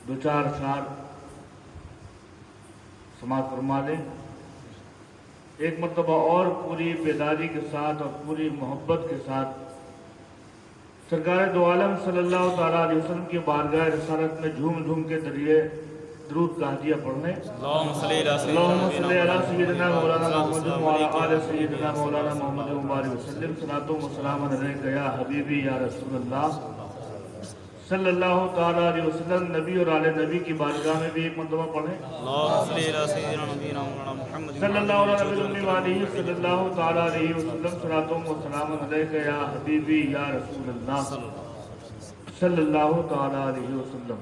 دو چار اشعار سماعت فرما لیں. ایک مرتبہ اور پوری بیداری کے ساتھ اور پوری محبت کے ساتھ سرکار دو عالم صلی اللہ تعالیٰ علیہ وسلم کی بارگاہ رسالت میں جھوم جھوم کے ذریعے درود کا ہدیہ پڑھنے. اللہم صلی علی سیدنا مولانا محمد وعلی آل سیدنا مولانا محمد مبارک وسلم. صلاۃ و سلام علیک یا حبیبی یا رسول اللہ صلی اللہ تعالیٰ علیہ وسلم. نبی اور آل نبی کی بارگاہ میں بھی ایک مرتبہ پڑھیں. اللہم صلی علی سیدنا نبینا مولانا محمد صلی اللہ علیہ صلی اللہ تعالیٰ علیہ وسلم. صلاۃ و سلام علیک یا حبیبی یا رسول اللہ صلی اللہ تعالیٰ علیہ وسلم.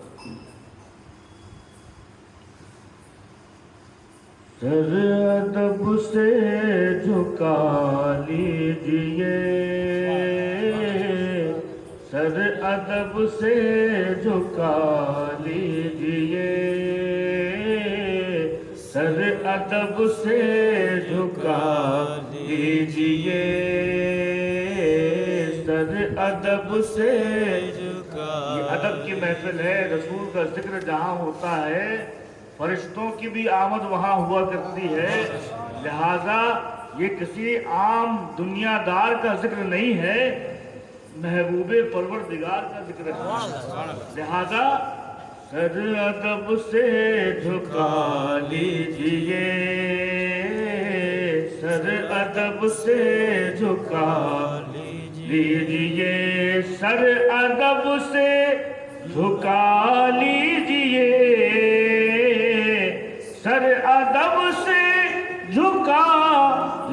سر ادب سے جھکا لیجئے، سر ادب سے جھکا لیجئے، سر ادب سے جھکا لیجئے، سر ادب سے جھکا. یہ ادب کی محفل ہے. رسول کا ذکر جہاں ہوتا ہے فرشتوں کی بھی آمد وہاں ہوا کرتی ہے. لہذا یہ کسی عام دنیا دار کا ذکر نہیں ہے، محبوب پروردگار کا ذکر ہے. لہذا سر ادب سے جھکا لیجئے، سر ادب سے جھکا لیجئے، سر ادب سے جھکا لیجئے، سر ادب سے جھکا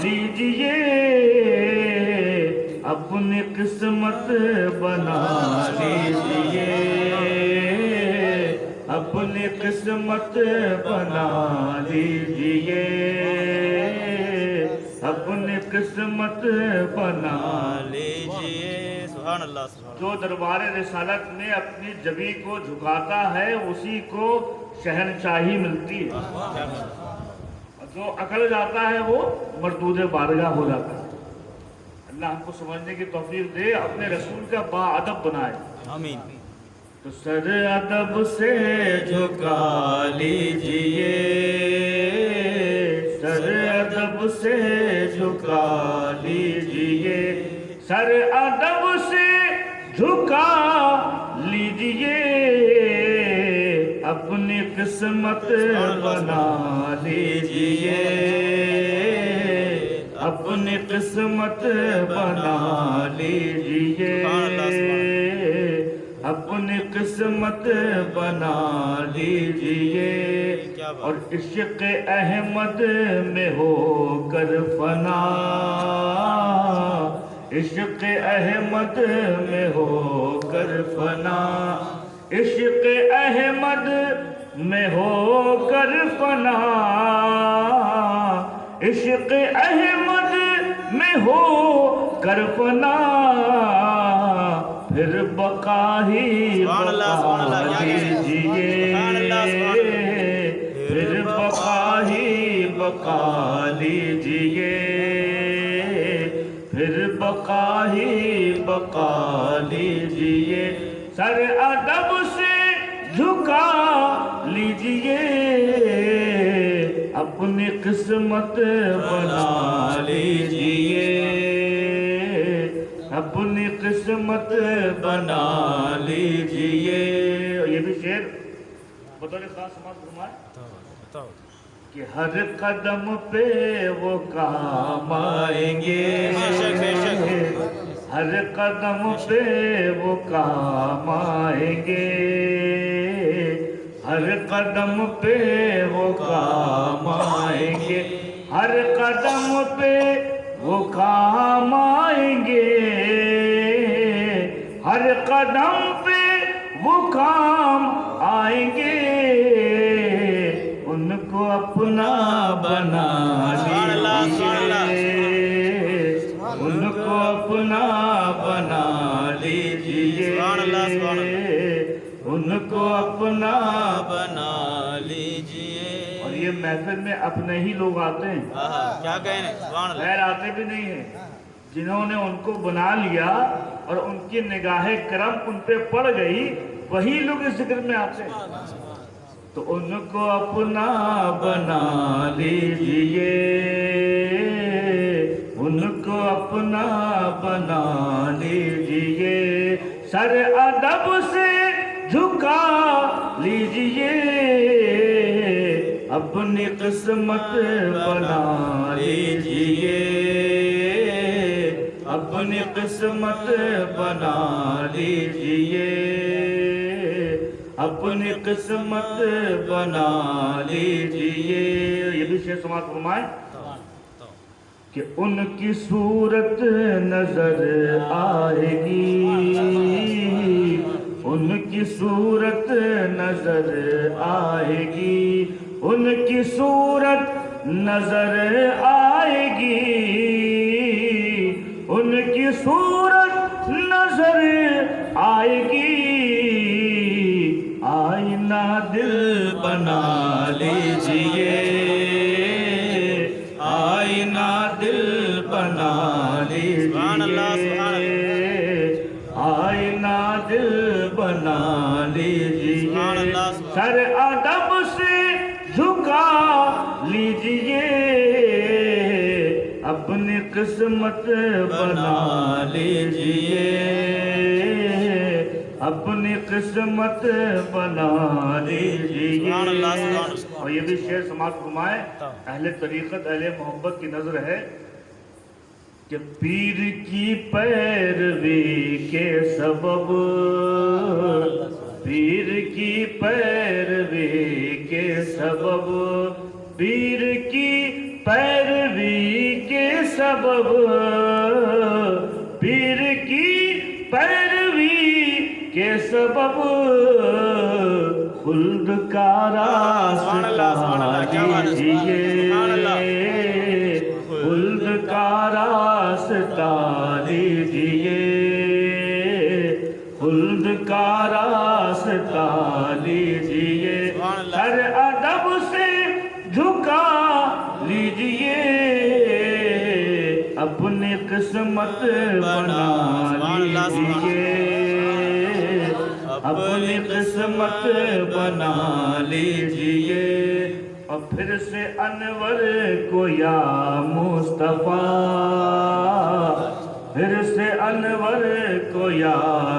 لیجئے، اپنی قسمت بنا لیجئے، اپنی قسمت بنا لیجئے، اپنی قسمت بنا لیجئے. سبحان اللہ. جو دربار رسالت میں اپنی جبی کو جھکاتا ہے اسی کو شہنشاہی ملتی ہے. جو اکڑ جاتا ہے وہ مردود بارگاہ ہو جاتا ہے. اللہ ہم کو سمجھنے کی توفیق دے، اپنے رسول کا با ادب بنائے. آمین. تو سر ادب سے جھکا لیجئے، سر ادب سے جھکا لیجئے، سر ادب سے جھکا لیجئے، اپنی قسمت بنا لیجئے، اپنی قسمت بنا لیجئے، اپنی قسمت بنا لیجئے. اور عشق احمد میں ہو کر فنا، عشق احمد میں ہو کر فنا، عشق احمد میں ہو کر فنا، عشق احمد میں ہو کر فنا، پھر بقا ہی بقا لیجئے، پھر بقا ہی بقا لیجئے، پھر بقا ہی بقا لیجئے، سر ادب سے جھکا لیجئے، اپنی قسمت بنا لیجئے، اپنی قسمت بنا لیجئے. یہ بھی شعر بطور خاص سماعت فرمائے کہ ہر قدم پہ وہ کام آئیں گے، ہر قدم پہ وہ کام آئیں گے، ہر قدم پہ وہ کام آئیں گے، ہر قدم پہ وہ کام آئیں گے، ہر قدم پہ وہ کام آئیں گے، ان کو اپنا بنا لیجئے، ان کو اپنا بنا لیجئے، ان کو اپنا بنا لیجئے. اور یہ محفل میں اپنے ہی لوگ آتے ہیں، کیا کہنے. سبحان اللہ. غیر آتے بھی نہیں ہیں. جنہوں نے ان کو بنا لیا اور ان کی نگاہ کرم ان پہ پڑ گئی वही लोग इस जिक्र में आते हैं। तो उनको अपना बना लीजिए, उनको अपना बना लीजिए, सर अदब से झुका लीजिए, अपनी किस्मत बना लीजिए, अपनी किस्मत बना लीजिए, अपनी किस्मत बना लीजिए। ये भी शेर समाज फरमाए कि उनकी सूरत नजर आएगी, उनकी सूरत नजर आएगी, उनकी सूरत नजर आएगी, उनकी सूरत नजर आएगी, आईना दिल बना लीजिए, आईना दिल बना लीजिए, आईना दिल बना लीजिए, सर अदब से झुका लीजिए, अपनी किस्मत बना लीजिए, अपनी किस्मत बना लीजिए। और ये भी शेर समाज फरमाए, अहले तरीक़त अहले मोहब्बत की नजर है कि पीर की पैरवी के सबब, पीर की पैरवी के सबब, पीर की पैरवी के सबब, पीर की पैरवी के सबब, खुल्द का रास्ता लीजिए, खुल्द का रास्ता लीजिए, खुल्द का रास्ता लीजिए, हर अदब से झुका लीजिए, अपनी किस्मत बना लीजिए, अपनी किस्मत बना लीजिए। और फिर से अनवर को या मुस्तफा, फिर से अनवर को या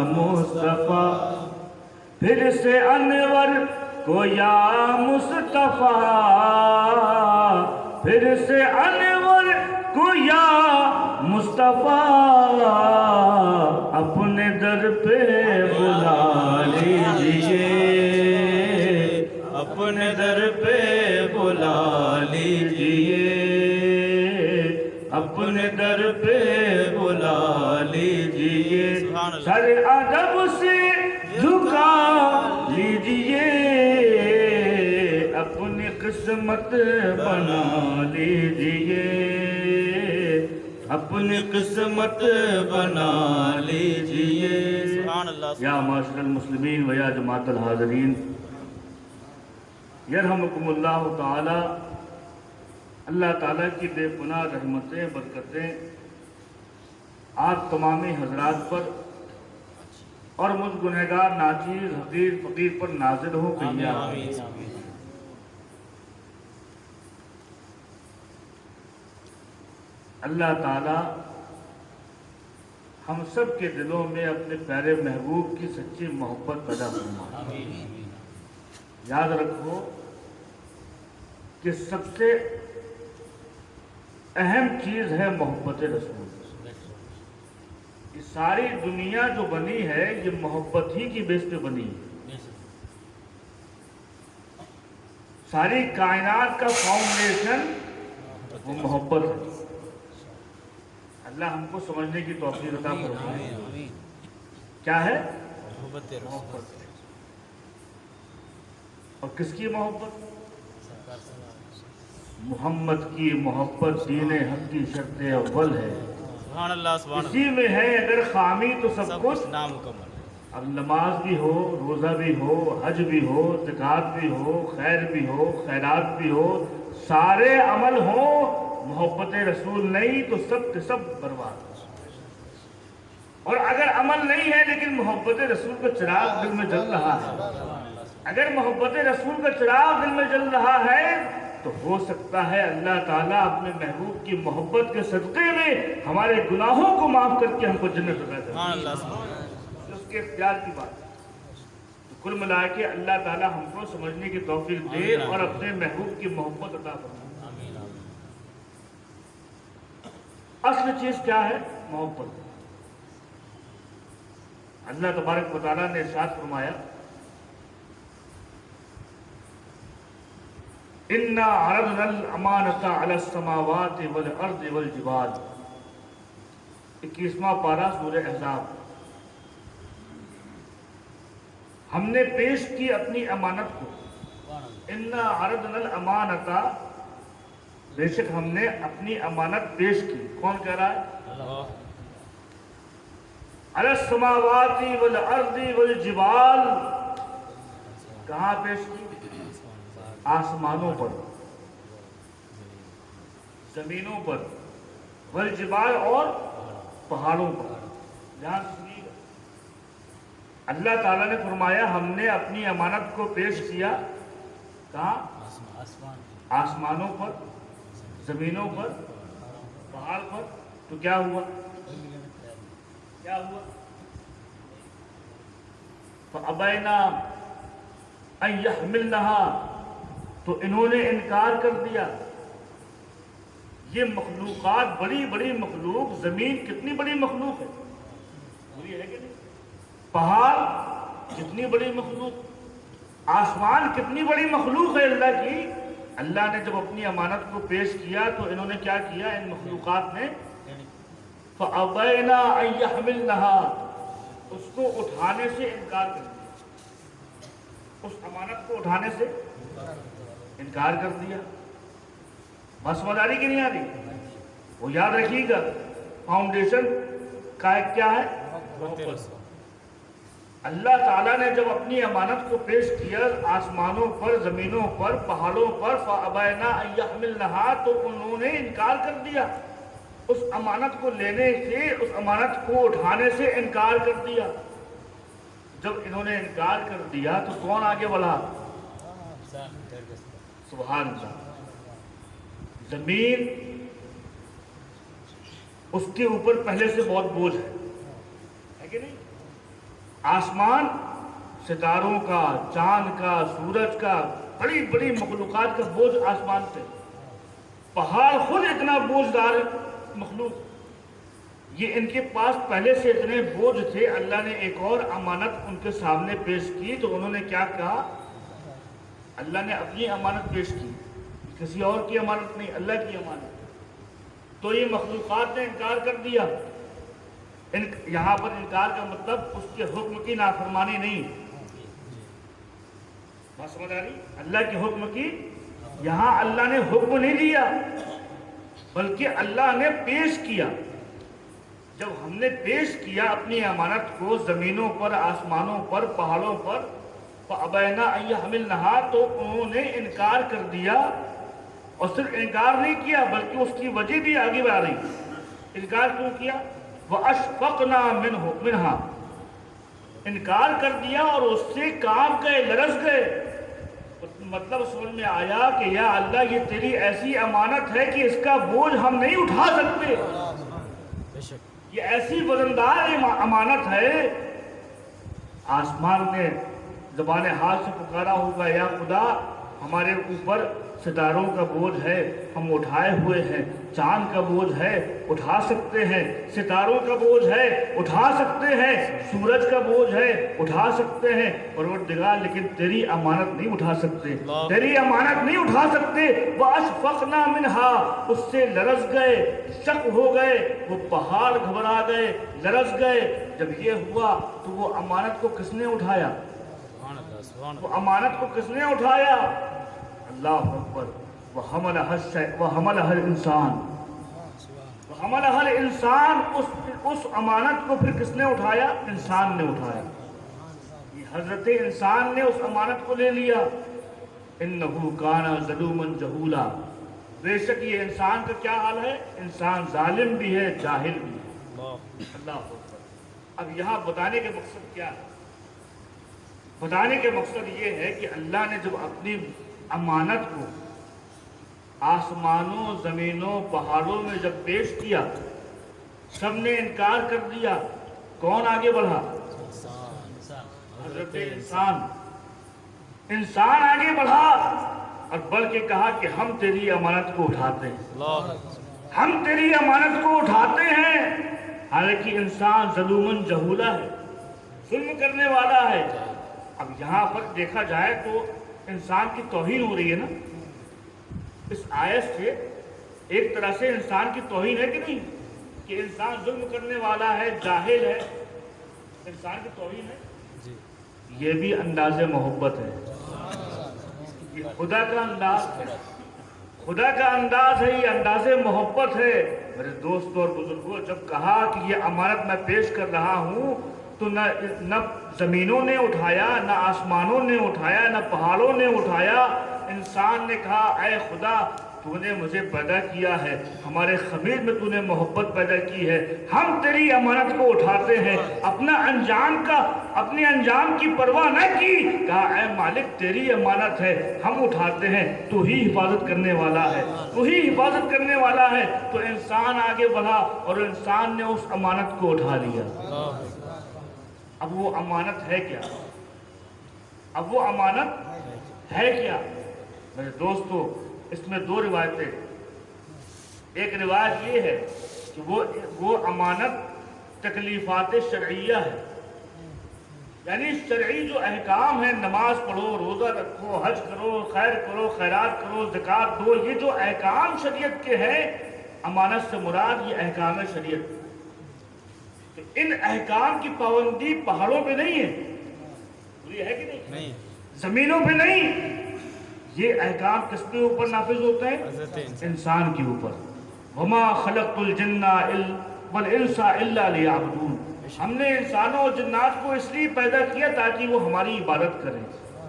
मुस्तफा, फिर से अनवर को या मुस्तफा, फिर से अनवर को या मुस्तफा, अपने दर पे बुला लीजिए, अपने दर पे बुला लीजिए, अपने दर पे बुला लीजिए, सर अदब से झुका लीजिए, अपनी किस्मत बना लीजिए, अपनी किस्मत बना लीजिए। या माशरल मुस्लिमीन व या जमातल हाज़रीन, यरहमुकुमुल्लाह ताला, अल्लाह ताला की बेगुनाह रहमतें बरकतें आप तमामी हजरात पर और मुझ गुनहगार नाचीज़ हकीर फ़कीर पर नाज़िल हो कहिया। अल्लाह ताला हम सब के दिलों में अपने प्यारे महबूब की सच्ची मोहब्बत पैदा फरमाए। याद रखो कि सबसे अहम चीज है मोहब्बत रसूल। ये सारी दुनिया जो बनी है ये मोहब्बत ही की बेस पे बनी है। सारी कायनात का फाउंडेशन वो मोहब्बत है। अल्लाह हमको समझने की तौफीक अता फरमाए। क्या है मोहब्बत? और किसकी मोहब्बत? मोहम्मद की मोहब्बत दीन हक की शर्त अव्वल है। इसी में है अगर खामी तो सब कुछ नामुकम्मल। अब नमाज भी हो, रोज़ा भी हो, हज भी हो, ज़कात भी हो, खैर भी हो, खैरात भी हो, सारे अमल हो, मोहब्बत रसूल नहीं तो सब के सब बर्बाद। اور اگر عمل نہیں ہے لیکن محبت رسول کا چراغ دل میں جل رہا ہے، اگر محبت رسول کا چراغ دل میں جل رہا ہے تو ہو سکتا ہے اللہ تعالیٰ اپنے محبوب کی محبت کے صدقے میں ہمارے گناہوں کو معاف کر کے ہم کو جنت عطا کرے۔ سبحان اللہ سبحان اللہ۔ اس کے اختیار کی بات ہے۔ تو کل ملا کے اللہ تعالیٰ ہم کو سمجھنے کی توفیق دے اور اپنے محبوب کی محبت عطا فرمائے۔ اصل چیز کیا ہے؟ محبت۔ اللہ تبارک و تعالیٰ نے ارشاد فرمایا اِنَّا عَرَضْنَا الْأَمَانَةَ عَلَى السَّمَاوَاتِ وَالْأَرْضِ وَالْجِبَالِ، 21واں پارہ سورہ احزاب۔ ہم نے پیش کی اپنی امانت کو، اِنَّا عَرَضْنَا الْأَمَانَةَ، بے شک ہم نے اپنی امانت پیش کی۔ کون کہہ رہا ہے؟ اللہ۔ علی السماوات والارض والجبال، کہاں پیش کی؟ آسمانوں پر، زمینوں پر، والجبال اور پہاڑوں پر۔ جہاں سنیے گا، اللہ تعالیٰ نے فرمایا ہم نے اپنی امانت کو پیش کیا کہاں؟ آسمانوں پر، زمینوں پر، پہاڑ پر۔ تو کیا ہوا؟ کیا ہوا؟ فَأَبَيْنَا أَن يَحْمِلْنَهَا، تو انہوں نے انکار کر دیا۔ یہ مخلوقات، بڑی بڑی مخلوق، زمین کتنی بڑی مخلوق ہے، بڑی ہے کہ نہیں؟ پہاڑ کتنی بڑی مخلوق، آسمان کتنی بڑی مخلوق ہے اللہ کی۔ اللہ نے جب اپنی امانت کو پیش کیا تو انہوں نے کیا کیا؟ ان مخلوقات نے فَأَبَيْنَا أَن يَحْمِلْنَهَا، اس کو اٹھانے سے انکار کر دیا، اس امانت کو اٹھانے سے انکار کر دیا۔ بس مداری کی نہیں آ رہی؟ وہ یاد رکھیے گا، فاؤنڈیشن کا ایک کیا ہے؟ محبت۔ اللہ تعالیٰ نے جب اپنی امانت کو پیش کیا آسمانوں پر، زمینوں پر، پہاڑوں پر، فَأَبَيْنَا أَن يَحْمِلْنَهَا، تو انہوں نے انکار کر دیا، اس امانت کو لینے سے، اس امانت کو اٹھانے سے انکار کر دیا۔ جب انہوں نے انکار کر دیا تو کون آگے بڑھا؟ سبحان اللہ۔ زمین اس کے اوپر پہلے سے بہت بوجھ ہے کہ نہیں؟ آسمان ستاروں کا، چاند کا، سورج کا، بڑی بڑی مخلوقات کا بوجھ آسمان سے۔ پہاڑ خود اتنا بوجھدار مخلوق، یہ ان کے پاس پہلے سے اتنے بوجھ تھے۔ اللہ نے ایک اور امانت ان کے سامنے پیش کی تو انہوں نے کیا کہا؟ اللہ نے اپنی امانت پیش کی، کسی اور کی امانت نہیں، اللہ کی امانت۔ تو یہ مخلوقات نے انکار کر دیا۔ یہاں پر انکار کا مطلب اس کے حکم کی نافرمانی نہیں، بات سمجھ آ رہی؟ اللہ کے حکم کی، یہاں اللہ نے حکم نہیں دیا بلکہ اللہ نے پیش کیا۔ جب ہم نے پیش کیا اپنی امانت کو زمینوں پر، آسمانوں پر، پہاڑوں پر، فَأَبَيْنَا أَن يَحْمِلْنَهَا، تو انہوں نے انکار کر دیا۔ اور صرف انکار نہیں کیا بلکہ اس کی وجہ بھی آگے بڑھ رہی۔ انکار کیوں کیا؟ وَأَشْفَقْنَا مِنْهُ، انکار کر دیا اور اس سے کانپ گئے، لرز گئے۔ مطلب سمجھ میں آیا کہ یا اللہ یہ تیری ایسی امانت ہے کہ اس کا بوجھ ہم نہیں اٹھا سکتے، یہ ایسی وزندار امانت ہے۔ آسمان نے زبان حال سے پکارا ہوگا یا خدا ہمارے اوپر ستاروں کا بوجھ ہے، ہم اٹھائے ہوئے ہیں، چاند کا بوجھ ہے اٹھا سکتے ہیں، ستاروں کا بوجھ ہے اٹھا سکتے ہیں، سورج کا بوجھ ہے اٹھا سکتے ہیں، پروردگار لیکن تیری امانت نہیں اٹھا سکتے، تیری امانت نہیں اٹھا سکتے۔ وَأَشْفَقْنَا مِنْهَا، اس سے لرز گئے، شک ہو گئے، وہ پہاڑ گھبرا گئے، لرز گئے۔ جب یہ ہوا تو وہ امانت کو کس نے اٹھایا؟ وہ امانت کو کس نے اٹھایا؟ اللہ اکبر۔ وَحَمَلَهَا الْإِنسَانُ، وَحَمَلَهَا الْإِنسَانُ، اس امانت کو پھر کس نے اٹھایا؟ انسان نے اٹھایا۔ یہ حضرت انسان نے اس امانت کو لے لیا۔ إِنَّهُ كَانَ ظَلُومًا جَهُولًا، بے شک یہ انسان کا کیا حال ہے؟ انسان ظالم بھی ہے، جاہل بھی ہے۔ اللہ اکبر۔ اب یہاں بتانے کے مقصد کیا ہے؟ بتانے کے مقصد یہ ہے کہ اللہ نے جب اپنی امانت کو آسمانوں زمینوں پہاڑوں میں جب پیش کیا، سب نے انکار کر دیا، کون آگے بڑھا؟ حضرت انسان آگے بڑھا اور بڑھ کے کہا کہ ہم تیری امانت کو اٹھاتے ہیں، ہم تیری امانت کو اٹھاتے ہیں۔ حالانکہ انسان ظلومن جہولا ہے، ظلم کرنے والا ہے۔ اب یہاں پر دیکھا جائے تو انسان کی توہین ہو رہی ہے نا اس آیت سے، ایک طرح سے انسان کی توہین ہے کہ نہیں، کہ انسان ظلم کرنے والا ہے، جاہل ہے، انسان کی توہین ہے۔ یہ بھی انداز محبت ہے، یہ خدا کا انداز ہے، خدا کا انداز ہے، یہ انداز محبت ہے۔ میرے دوستوں اور بزرگوں، جب کہا کہ یہ امانت میں پیش کر رہا ہوں تو نہ زمینوں نے اٹھایا، نہ آسمانوں نے اٹھایا، نہ پہاڑوں نے اٹھایا۔ انسان نے کہا اے خدا تو نے مجھے پیدا کیا ہے، ہمارے خمیر میں تو نے محبت پیدا کی ہے، ہم تیری امانت کو اٹھاتے ہیں۔ اپنے انجام کی پرواہ نہ کی، کہا اے مالک تیری امانت ہے، ہم اٹھاتے ہیں، تو ہی حفاظت کرنے والا ہے، تو ہی حفاظت کرنے والا ہے۔ تو انسان آگے بڑھا اور انسان نے اس امانت کو اٹھا لیا۔ اب وہ امانت ہے کیا؟ اب وہ امانت ہے کیا؟ میرے دوستو، اس میں دو روایتیں، ایک روایت یہ ہے کہ وہ امانت تکلیفات شرعیہ ہے، یعنی شرعی جو احکام ہیں، نماز پڑھو، روزہ رکھو، حج کرو، خیر کرو، خیرات کرو، زکوٰۃ دو، یہ جو احکام شریعت کے ہیں، امانت سے مراد یہ احکام شریعت۔ تو ان احکام کی پابندی پہاڑوں پہ نہیں ہے، یہ ہے کہ نہیں؟ زمینوں پہ نہیں، یہ احکام کس کے اوپر نافذ ہوتے ہیں؟ انسان کے اوپر۔ وما خلقت الجن والانس الا لیعبدون، ہم نے انسانوں اور جنات کو اس لیے پیدا کیا تاکہ وہ ہماری عبادت کریں۔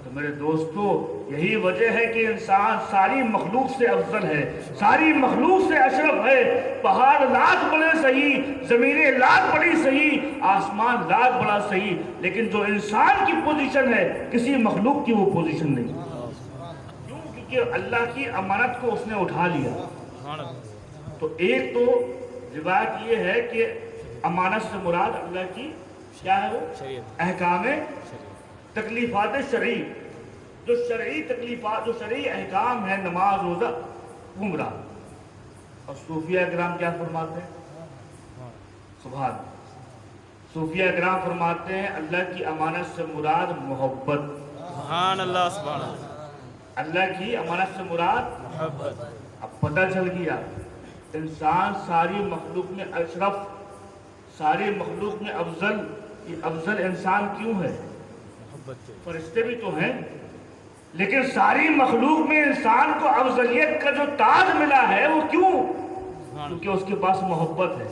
تو میرے دوستو، یہی وجہ ہے کہ انسان ساری مخلوق سے افضل ہے، ساری مخلوق سے اشرف ہے۔ پہاڑ لاکھ بڑے صحیح، زمینیں لاکھ بڑی صحیح، آسمان لاکھ بڑا صحیح، لیکن جو انسان کی پوزیشن ہے کسی مخلوق کی وہ پوزیشن نہیں، کیوں؟ کیونکہ اللہ کی امانت کو اس نے اٹھا لیا۔ تو ایک تو روایت یہ ہے کہ امانت سے مراد اللہ کی کیا ہے؟ وہ احکام تکلیفات شرعی، جو شرعی تکلیفات، جو شرعی احکام ہیں، نماز روزہ عمرہ۔ اور صوفیہ کرام کیا فرماتے ہیں؟ سبحان، صوفیہ کرام فرماتے ہیں اللہ کی امانت سے مراد محبت۔ سبحان اللہ، سبحان اللہ، اللہ کی امانت سے مراد محبت۔ اب پتہ چل گیا انسان ساری مخلوق میں اشرف، ساری مخلوق میں افضل، یہ افضل انسان کیوں ہے؟ فرشتے بھی تو ہیں، لیکن ساری مخلوق میں انسان کو افضلیت کا جو تاج ملا ہے وہ کیوں؟ کیونکہ اس کے پاس محبت ہے،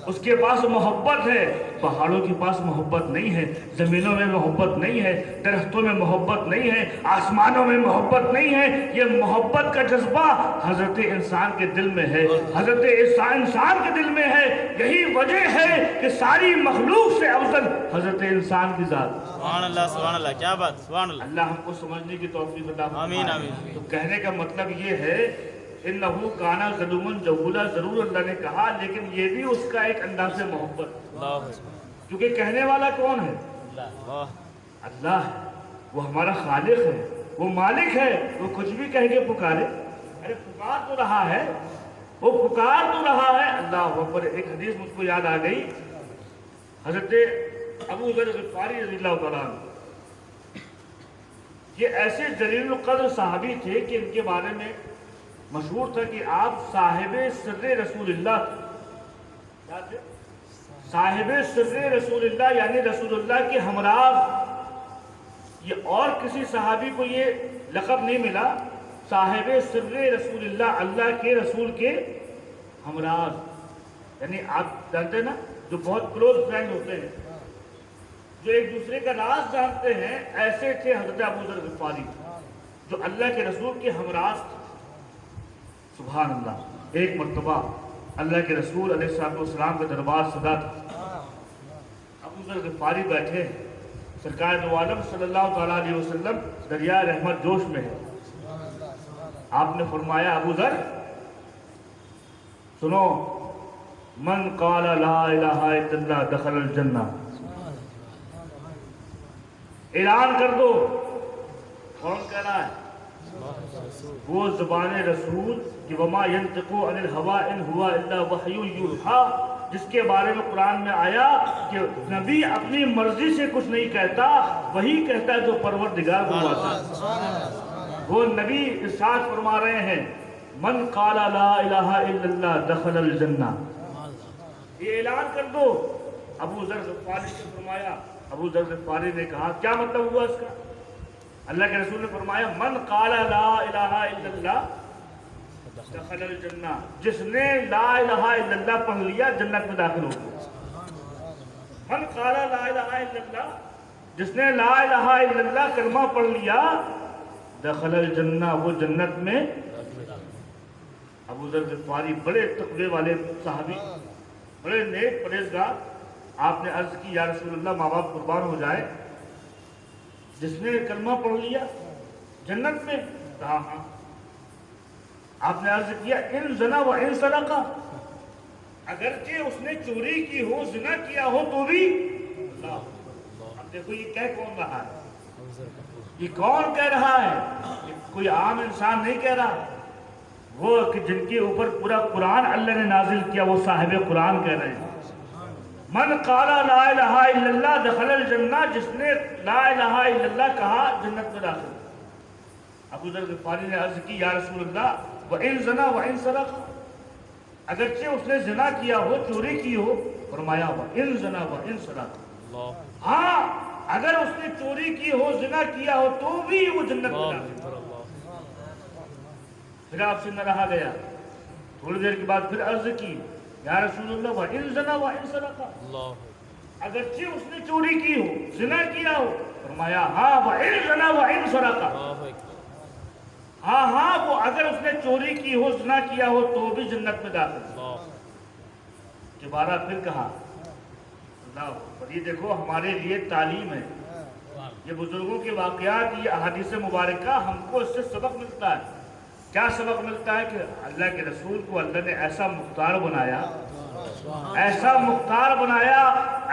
اس کے پاس محبت ہے۔ پہاڑوں کے پاس محبت نہیں ہے، زمینوں میں محبت نہیں ہے، درختوں میں محبت نہیں ہے، آسمانوں میں محبت نہیں ہے۔ یہ محبت کا جذبہ حضرت انسان کے دل میں ہے، حضرت انسان کے دل میں ہے۔ یہی وجہ ہے کہ ساری مخلوق سے افضل حضرت انسان کی ذات۔ سبحان اللہ، سبحان اللہ، کیا بات، سبحان اللہ۔ اللہ ہم کو سمجھنے کی توفیق عطا فرمائے۔ آمین، آمین۔ تو کہنے کا مطلب یہ ہے انہو کانا ظلومن جہولا، ضرور اللہ نے کہا، لیکن یہ بھی اس کا ایک انداز محبت، کیونکہ کہنے والا کون ہے؟ اللہ ہے، وہ ہمارا خالق ہے، وہ مالک ہے، وہ کچھ بھی کہہ کے پکارے، ارے پکار تو رہا ہے، وہ پکار تو رہا ہے۔ اللہ اکبر۔ ایک حدیث مجھ کو یاد آ گئی، حضرت ابو ذر غفاری رضی اللہ تعالیٰ عنہ، یہ ایسے جلیل القدر صحابی تھے کہ ان کے بارے میں مشہور تھا کہ آپ صاحب سر رسول اللہ، کیا تھے؟ صاحب سر رسول اللہ، یعنی رسول اللہ کے ہمراز۔ یہ اور کسی صحابی کو یہ لقب نہیں ملا، صاحب سر رسول اللہ، اللہ کے رسول کے ہمراز، یعنی آپ جانتے ہیں نا جو بہت کلوز فرینڈ ہوتے ہیں، جو ایک دوسرے کا راز جانتے ہیں، ایسے تھے حضرت ابو ذر غفاری جو اللہ کے رسول کے ہمراز تھے۔ سبحان اللہ۔ ایک مرتبہ اللہ کے رسول علیہ السلام کے دربار صدا تھا، ذر غفاری بیٹھے ہیں، سرکار دو عالم صلی اللہ تعالیٰ علیہ وسلم دریا رحمت جوش میں ہے. آپ نے فرمایا ابو ذر سنو، من قال لا الہ الا اللہ دخل الجنہ، اعلان کر دو. کون کہہ رہا ہے؟ وہ زبان رسول کہ وما ينطق عن الهوى ان هو الا وحی یوحی، جس کے بارے میں قرآن میں آیا کہ نبی اپنی مرضی سے کچھ نہیں کہتا، وہی کہتا ہے جو پروردگار کو آتا ہے. وہ نبی ارشاد فرما رہے ہیں من قال لا الہ الا اللہ دخل الجنہ، یہ اعلان کر دو. ابو ذر غفاری نے فرمایا، ابو ذر غفاری نے کہا کیا مطلب ہوا اس کا؟ اللہ کے رسول نے فرمایا من قال لا الہ الا اللہ دخل الجنہ، جس نے لا الہ الا اللہ پڑھ لیا جنت میں داخل ہو گیا. من قال لا الہ الا اللہ، جس نے لا الہ الا اللہ کلمہ پڑھ لیا دخل الجنہ، وہ جنت میں. ابو ذر غفاری بڑے تقوی والے صحابی، بڑے نیک پرہیزگار. آپ نے عرض کی یا رسول اللہ ماں باپ قربان ہو جائے، جس نے کلمہ پڑھ لیا جنت میں؟ کہا ہاں. آپ نے عرض کیا ان زنا و ان سرقہ، اگرچہ اس نے چوری کی ہو، زنا کیا ہو تو بھی. اللہ، اب دیکھو یہ کہہ کون رہا ہے؟ یہ کون کہہ رہا ہے؟ یہ کوئی عام انسان نہیں کہہ رہا، وہ کہ جن کے اوپر پورا قرآن اللہ نے نازل کیا وہ صاحب قرآن کہہ رہے ہیں. من قال لا الہ الا اللہ دخل الجنہ، جس نے لا الہ الا اللہ کہا جنت میں داخل. ابو ذر غفاری نے عرض کی یا رسول اللہ وَإِن زَنَا وَإِن سَرَقَ، اگرچہ اس نے زنا کیا ہو، چوری کی ہو، فرمایا وَإِن زَنَا وَإِن سَرَقَ، ہاں اگر اس نے چوری کی ہو، زنا کیا ہو تو بھی وہ جنت میں داخل. پھر آپ سے نہ رہا گیا، تھوڑی دیر کے بعد پھر عرض کی یا رسول اللہ وَإِن زَنَا وَإِن سَرَقَ، اگرچہ اس نے چوری کی ہو، زنا کیا ہو، فرمایا ہاں وَإِن زَنَا وَإِن سَرَقَ، ہاں ہاں وہ اگر اس نے چوری کی ہو، زنا کیا ہو تو بھی جنت میں داخل. دوبارہ پھر کہا اللہ، اور یہ دیکھو ہمارے لیے تعلیم ہے، یہ بزرگوں کے واقعات، یہ احادیث مبارکہ ہم کو اس سے سبق ملتا ہے. کیا سبق ملتا ہے؟ کہ اللہ کے رسول کو اللہ نے ایسا مختار بنایا، ایسا مختار بنایا،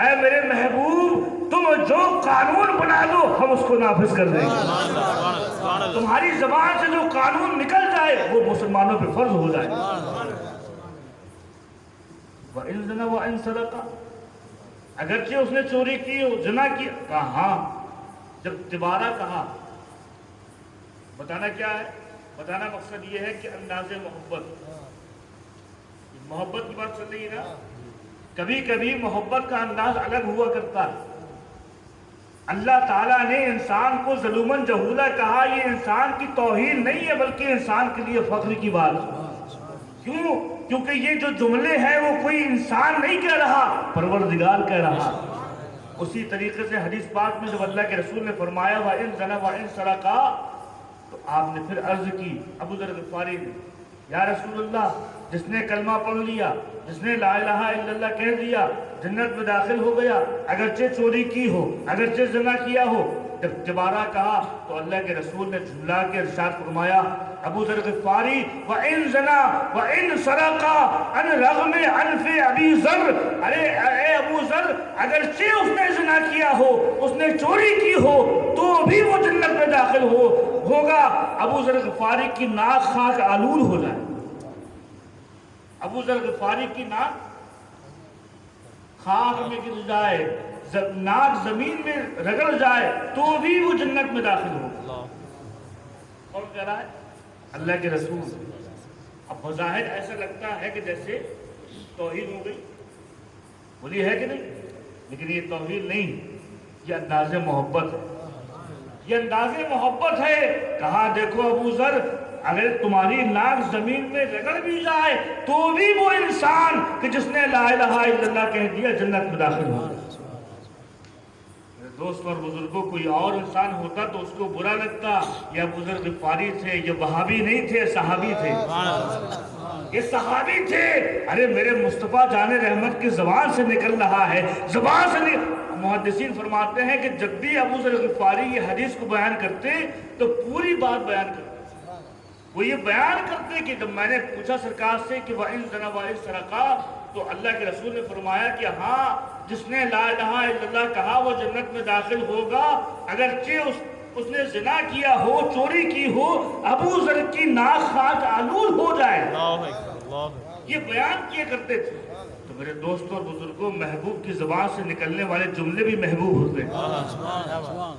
اے میرے محبوب تم جو قانون بنا دو ہم اس کو نافذ کر دیں گے. تمہاری زبان سے جو قانون نکل جائے وہ مسلمانوں پہ فرض ہو جائے. وَإِن زَنَا وَإِن سَرَقَ، اگرچہ اس نے چوری کی ہو، زنا کی، کہا ہاں. جب دوبارہ کہا، بتانا کیا ہے؟ بتانا مقصد یہ ہے کہ انداز محبت کی بات چل رہی ہے نا. کبھی کبھی محبت کا انداز الگ ہوا کرتا ہے. اللہ تعالیٰ نے انسان کو ظلوماً جہولا کہا، یہ انسان کی توہین نہیں ہے بلکہ انسان کے لیے فخر کی بات ہے. کیوں؟ کیونکہ یہ جو جملے ہیں وہ کوئی انسان نہیں کہہ رہا، پروردگار کہہ رہا. اسی طریقے سے حدیث پاک میں جب اللہ کے رسول نے فرمایا وَإِن زَنَا وَإِن سَرَقَ، تو آپ نے پھر عرض کی ابو ذر غفاری نے یا رسول اللہ جس نے کلمہ پڑھ لیا، جس نے لا الہ الا اللہ کہہ دیا جنت میں داخل ہو گیا، اگرچہ چوری کی ہو، اگرچہ زنا کیا ہو. جب دوبارہ کہا تو اللہ کے رسول نے جھلا کے ارشاد فرمایا ابو ذر غفاری وَإِن زَنَا وَإِن سَرَقَ عَنْ رَغْمِ عَنْفِ أَبِي ذَرٍ، ارے اے ابو ذر اگرچہ اس نے زنا کیا ہو، اس نے چوری کی ہو تو بھی وہ جنت میں داخل ہوگا. ابو ذر غفاری کی ناک خاک آلود ہو جائے، ابو ذر غفاری کی ناک خاک میں گر جائے، ناک زمین میں رگڑ جائے تو بھی وہ جنت میں داخل ہوگا. اور کہہ رہا ہے اللہ کے رسول. اب بظاہر ایسا لگتا ہے کہ جیسے توہین ہو گئی، بولی ہے کہ نہیں، لیکن یہ توہین نہیں، یہ انداز محبت ہے، یہ انداز محبت ہے. کہا دیکھو ابو ذر اگر تمہاری ناک زمین میں رگڑ بھی جائے تو بھی وہ انسان کہ جس نے لا الہ الا اللہ کہہ دیا جنت میں داخل ہو. دوست اور بزرگوں کوئی اور انسان ہوتا تو اس کو برا لگتا، یہ ابو ذر غفاری تھے، یہ وہابی نہیں تھے، صحابی تھے، یہ صحابی تھے. ارے میرے مصطفیٰ جان رحمت کی زبان سے نکل رہا ہے، زبان سے मुहद्दिसीन फरमाते हैं कि जब भी अबू ज़र ग़िफ़ारी ये हदीस को बयान करते तो पूरी बात बयान करते। वो ये बयान करते कि जब मैंने पूछा सरकार से कि वइन ज़ना वइन सरका, तो अल्लाह के रसूल ने फरमाया कि हाँ, जिसने ला इलाहा इल्लल्लाह कहा वो जन्नत में दाखिल होगा, अगरचे उसने ज़िना किया हो, चोरी की हो, अबू ज़र की नाक खाक आलूद हो जाए। ये बयान किए करते थे। तो मेरे दोस्तों और बुजुर्गों, महबूब की ज़बान से निकलने वाले जुमले भी महबूब होते हैं।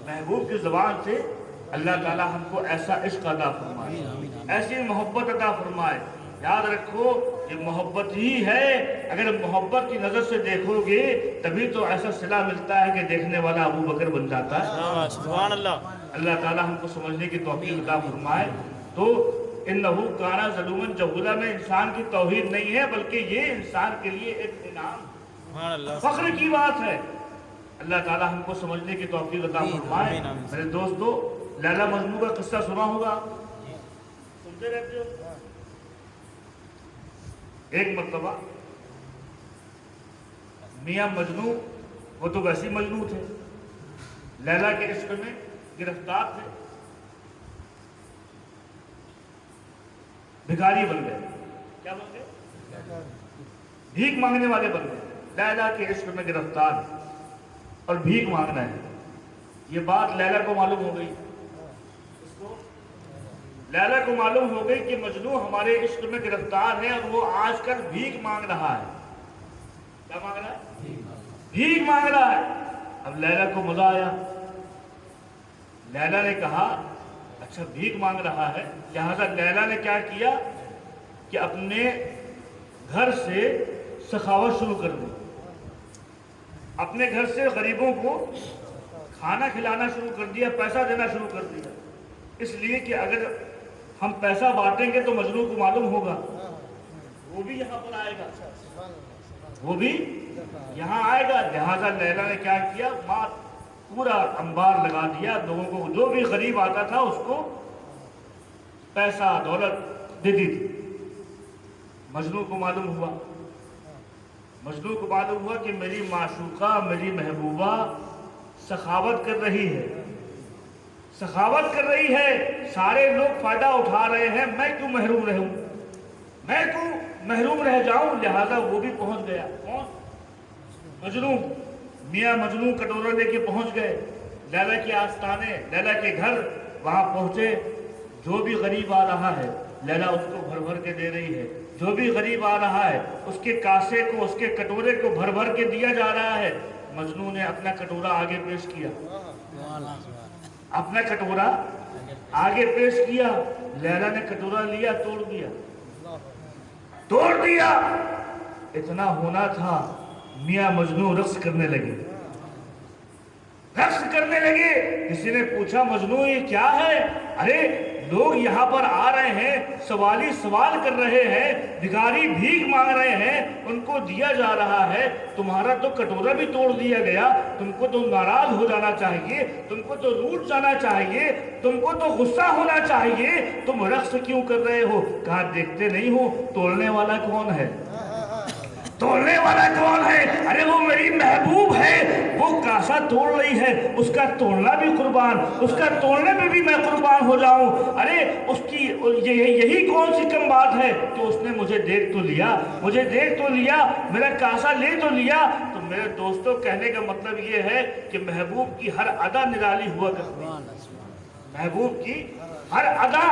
महबूब की ज़बान से अल्लाह ताला हमको ऐसा इश्क अता फरमाए, ऐसी मोहब्बत अता फरमाए। याद रखो, ये मोहब्बत ही है। अगर मोहब्बत की नज़र से देखोगे तभी तो ऐसा सिला मिलता है कि देखने वाला अबू बकर बन जाता है। सुभान अल्लाह। अल्लाह ताला हमको समझने की तौफीक अता फरमाए। तो इन्नहु काना ज़लूमन जहूला में इंसान की तौहीद नहीं है, बल्कि ये इंसान के लिए एक इनाम, फख्र की बात है। अल्लाह ताला हमको समझने की तौफीक अता फरमाए। मेरे दोस्तों, लैला मजनू का किस्सा सुना होगा, सुनते रहते हो। एक मर्तबा मियाँ मजनू, वो तो वैसे मजनू थे, लैला के इश्क में गिरफ्तार थे, भिखारी बन गए। क्या बन गए? भीख मांगने वाले बन गए। लैला के इश्क में गिरफ्तार और भीख मांगना है। ये बात लैला को मालूम हो गई। लैला को मालूम हो गई कि मजनू हमारे इश्क में गिरफ्तार है और वो आजकल भीख मांग रहा है। क्या मांग रहा है? भीख मांग रहा है। अब लैला को मजा आया। लैला ने कहा, अच्छा भीख मांग रहा है। लिहाजा लैला ने क्या किया कि अपने घर से सखावत शुरू कर दी। अपने घर से गरीबों को खाना खिलाना शुरू कर दिया, पैसा देना शुरू कर दिया। इसलिए कि अगर हम पैसा बांटेंगे तो मजनू को मालूम होगा, वो भी यहाँ पर आएगा, वो भी यहाँ आएगा। लिहाजा लैला ने क्या किया, पूरा अंबार लगा दिया। लोगों को जो भी गरीब आता था उसको पैसा दौलत दे दी थी। मजनू को मालूम हुआ, मजनू को मालूम हुआ कि मेरी माशूका, मेरी महबूबा सखावत कर रही है, सखावत कर रही है, सारे लोग फायदा उठा रहे हैं, मैं क्यों महरूम रहूं, मैं क्यों महरूम रह जाऊं। लिहाजा वो भी पहुंच गया। कौन? मजनू। मियाँ मजनू कटोरा लेके पहुंच गए लैला के आस्ताने, लैला के घर। वहां पहुंचे, जो भी गरीब आ रहा है लैला उसको भर भर के दे रही है। जो भी गरीब आ रहा है उसके कासे को, उसके कटोरे को भर भर के दिया जा रहा है। मजनू ने अपना कटोरा आगे पेश किया, अपना कटोरा आगे पेश किया। लैला ने कटोरा लिया, तोड़ दिया, तोड़ दिया। इतना होना था, मियाँ मजनू रक्स करने लगे, रक्स करने लगे। किसी ने पूछा, मजनू ये क्या है? अरे लोग यहाँ पर आ रहे हैं, सवाली सवाल कर रहे हैं, भिखारी भीख मांग रहे हैं, उनको दिया जा रहा है, तुम्हारा तो कटोरा भी तोड़ दिया गया। तुमको तो नाराज हो जाना चाहिए, तुमको तो रूठ जाना चाहिए, तुमको तो गुस्सा होना चाहिए, तुम रक्स क्यों कर रहे हो? कहा देखते नहीं हो तोड़ने वाला कौन है, तोड़ने वाला कौन है? अरे वो मेरी महबूब है, वो कासा तोड़ रही है, उसका तोड़ना भी कुर्बान, उसका तोड़ने में भी मैं कुर्बान हो जाऊं। अरे उसकी यही कौन सी कम बात है कि उसने मुझे देख तो लिया, मुझे देख तो लिया, मेरा कासा ले तो लिया। तो मेरे दोस्तों, कहने का मतलब ये है कि महबूब की हर अदा निराली हुआ करती है, महबूब की हर अदा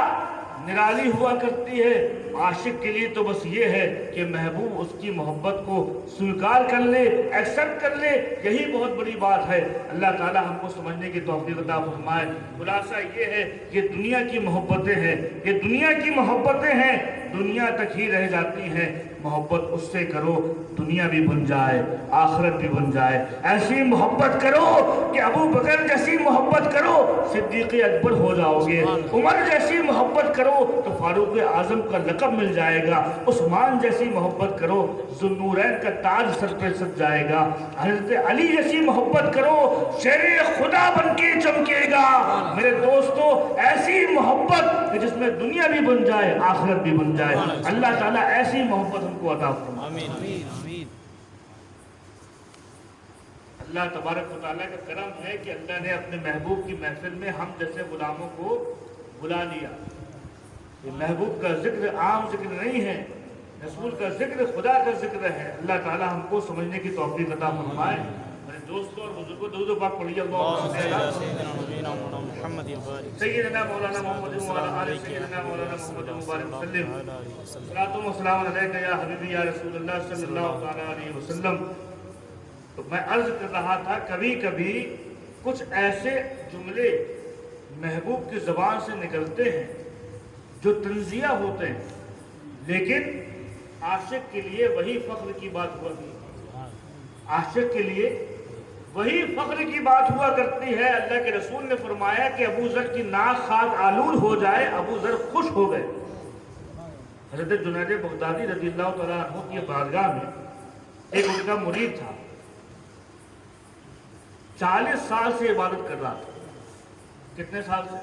निराली हुआ करती है। आशिक के लिए तो बस ये है कि महबूब उसकी मोहब्बत को स्वीकार कर ले, एक्सेप्ट कर ले, यही बहुत बड़ी बात है। अल्लाह ताला हमको समझने की तौफीक अता फरमाए। खुलासा ये है कि दुनिया की मोहब्बतें हैं, ये दुनिया की मोहब्बतें हैं, दुनिया तक ही रह जाती हैं। मोहब्बत उससे करो दुनिया भी बन जाए, आखिरत भी बन जाए। ऐसी मोहब्बत करो कि अबू बकर जैसी मोहब्बत करो, सिद्दीक़ अकबर हो जाओगे। उमर जैसी मोहब्बत करो तो फारूक आजम का लक़ब मिल जाएगा। उस्मान जैसी मोहब्बत करो, ज़ुन्नूरैन का ताज सर पे सज जाएगा। हज़रत अली जैसी मोहब्बत करो, शेरे खुदा बन के चमकेगा। मेरे दोस्तों, ऐसी मोहब्बत जिसमें दुनिया भी बन जाए, आखिरत भी बन जाए। अल्लाह ताला ऐसी मोहब्बत हमको अता फरमाए। आमीन आमीन आमीन। اللہ تبارک و تعالیٰ کا کرم ہے کہ اللہ نے اپنے محبوب کی محفل میں ہم جیسے غلاموں کو بلا لیا. یہ محبوب کا ذکر عام ذکر نہیں ہے، رسول کا ذکر خدا کا ذکر ہے. اللہ تعالیٰ ہم کو سمجھنے کی توفیق عطا فرمائے. میرے دوستوں اور بزرگوں درود پاک پڑھیے. اللہم صلی علی سیدنا محمد سیدنا مولانا محمد وعلی آل سیدنا مولانا محمد مبارک وسلم. صلاۃ و سلام علیک یا حبیبی یا رسول اللہ صلی اللہ تعالیٰ علیہ وسلم. تو میں عرض کر رہا تھا کبھی کبھی کچھ ایسے جملے محبوب کی زبان سے نکلتے ہیں جو تنزیہ ہوتے ہیں، لیکن عاشق کے لیے وہی فخر کی بات ہوا کرتی ہے. عاشق کے لیے وہی فخر کی بات ہوا کرتی ہے. اللہ کے رسول نے فرمایا کہ ابو ذر کی ناک خاک آلود ہو جائے، ابو ذر خوش ہو گئے. حضرت جنید بغدادی رضی اللہ تعالیٰ عنہ کی بارگاہ میں ایک ان کا مرید تھا، 40 سال سے عبادت کر رہا تھا. کتنے سال سے؟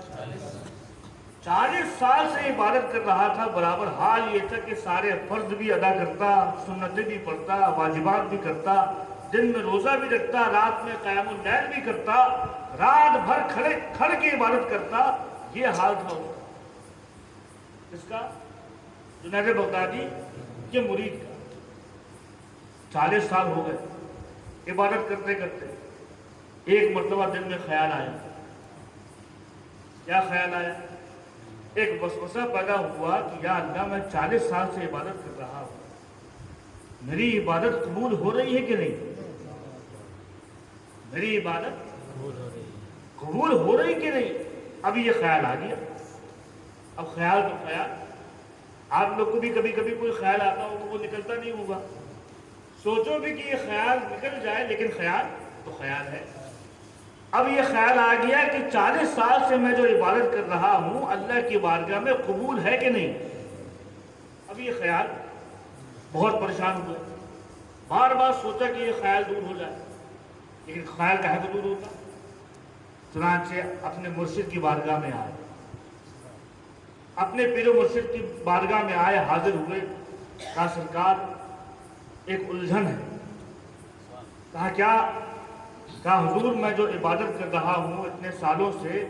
40 سال سے عبادت کر رہا تھا. برابر حال یہ تھا کہ سارے فرض بھی ادا کرتا، سنتیں بھی پڑھتا، واجبات بھی کرتا، دن میں روزہ بھی رکھتا، رات میں قیام اللیل بھی کرتا، رات بھر کھڑ کے عبادت کرتا. یہ حال تھا اس کا، جنید بغدادی کے مرید کا. 40 سال ہو گئے عبادت کرتے کرتے. ایک مرتبہ دن میں خیال آیا. کیا خیال آیا؟ ایک وسوسہ پیدا ہوا کہ یا اللہ میں 40 سال سے عبادت کر رہا ہوں، میری عبادت قبول ہو رہی ہے کہ نہیں؟ میری عبادت قبول ہو رہی کہ نہیں؟ اب یہ خیال آ گیا. اب خیال تو خیال، آپ لوگ کو بھی کبھی کبھی کوئی خیال آتا ہو تو وہ نکلتا نہیں ہوگا. سوچو بھی کہ یہ خیال نکل جائے، لیکن خیال تو خیال ہے. اب یہ خیال آ گیا کہ 40 سال سے میں جو عبادت کر رہا ہوں اللہ کی بارگاہ میں قبول ہے کہ نہیں. اب یہ خیال بہت پریشان ہوئے، بار بار سوچا کہ یہ خیال دور ہو جائے، لیکن خیال کہاں کو دور ہوگا. چنانچہ اپنے مرشد کی بارگاہ میں آئے، اپنے پیر و مرشد کی بارگاہ میں آئے، حاضر ہوئے. کہا سرکار ایک الجھن ہے. کہا کیا؟ کہا حضور میں جو عبادت کر رہا ہوں اتنے سالوں سے،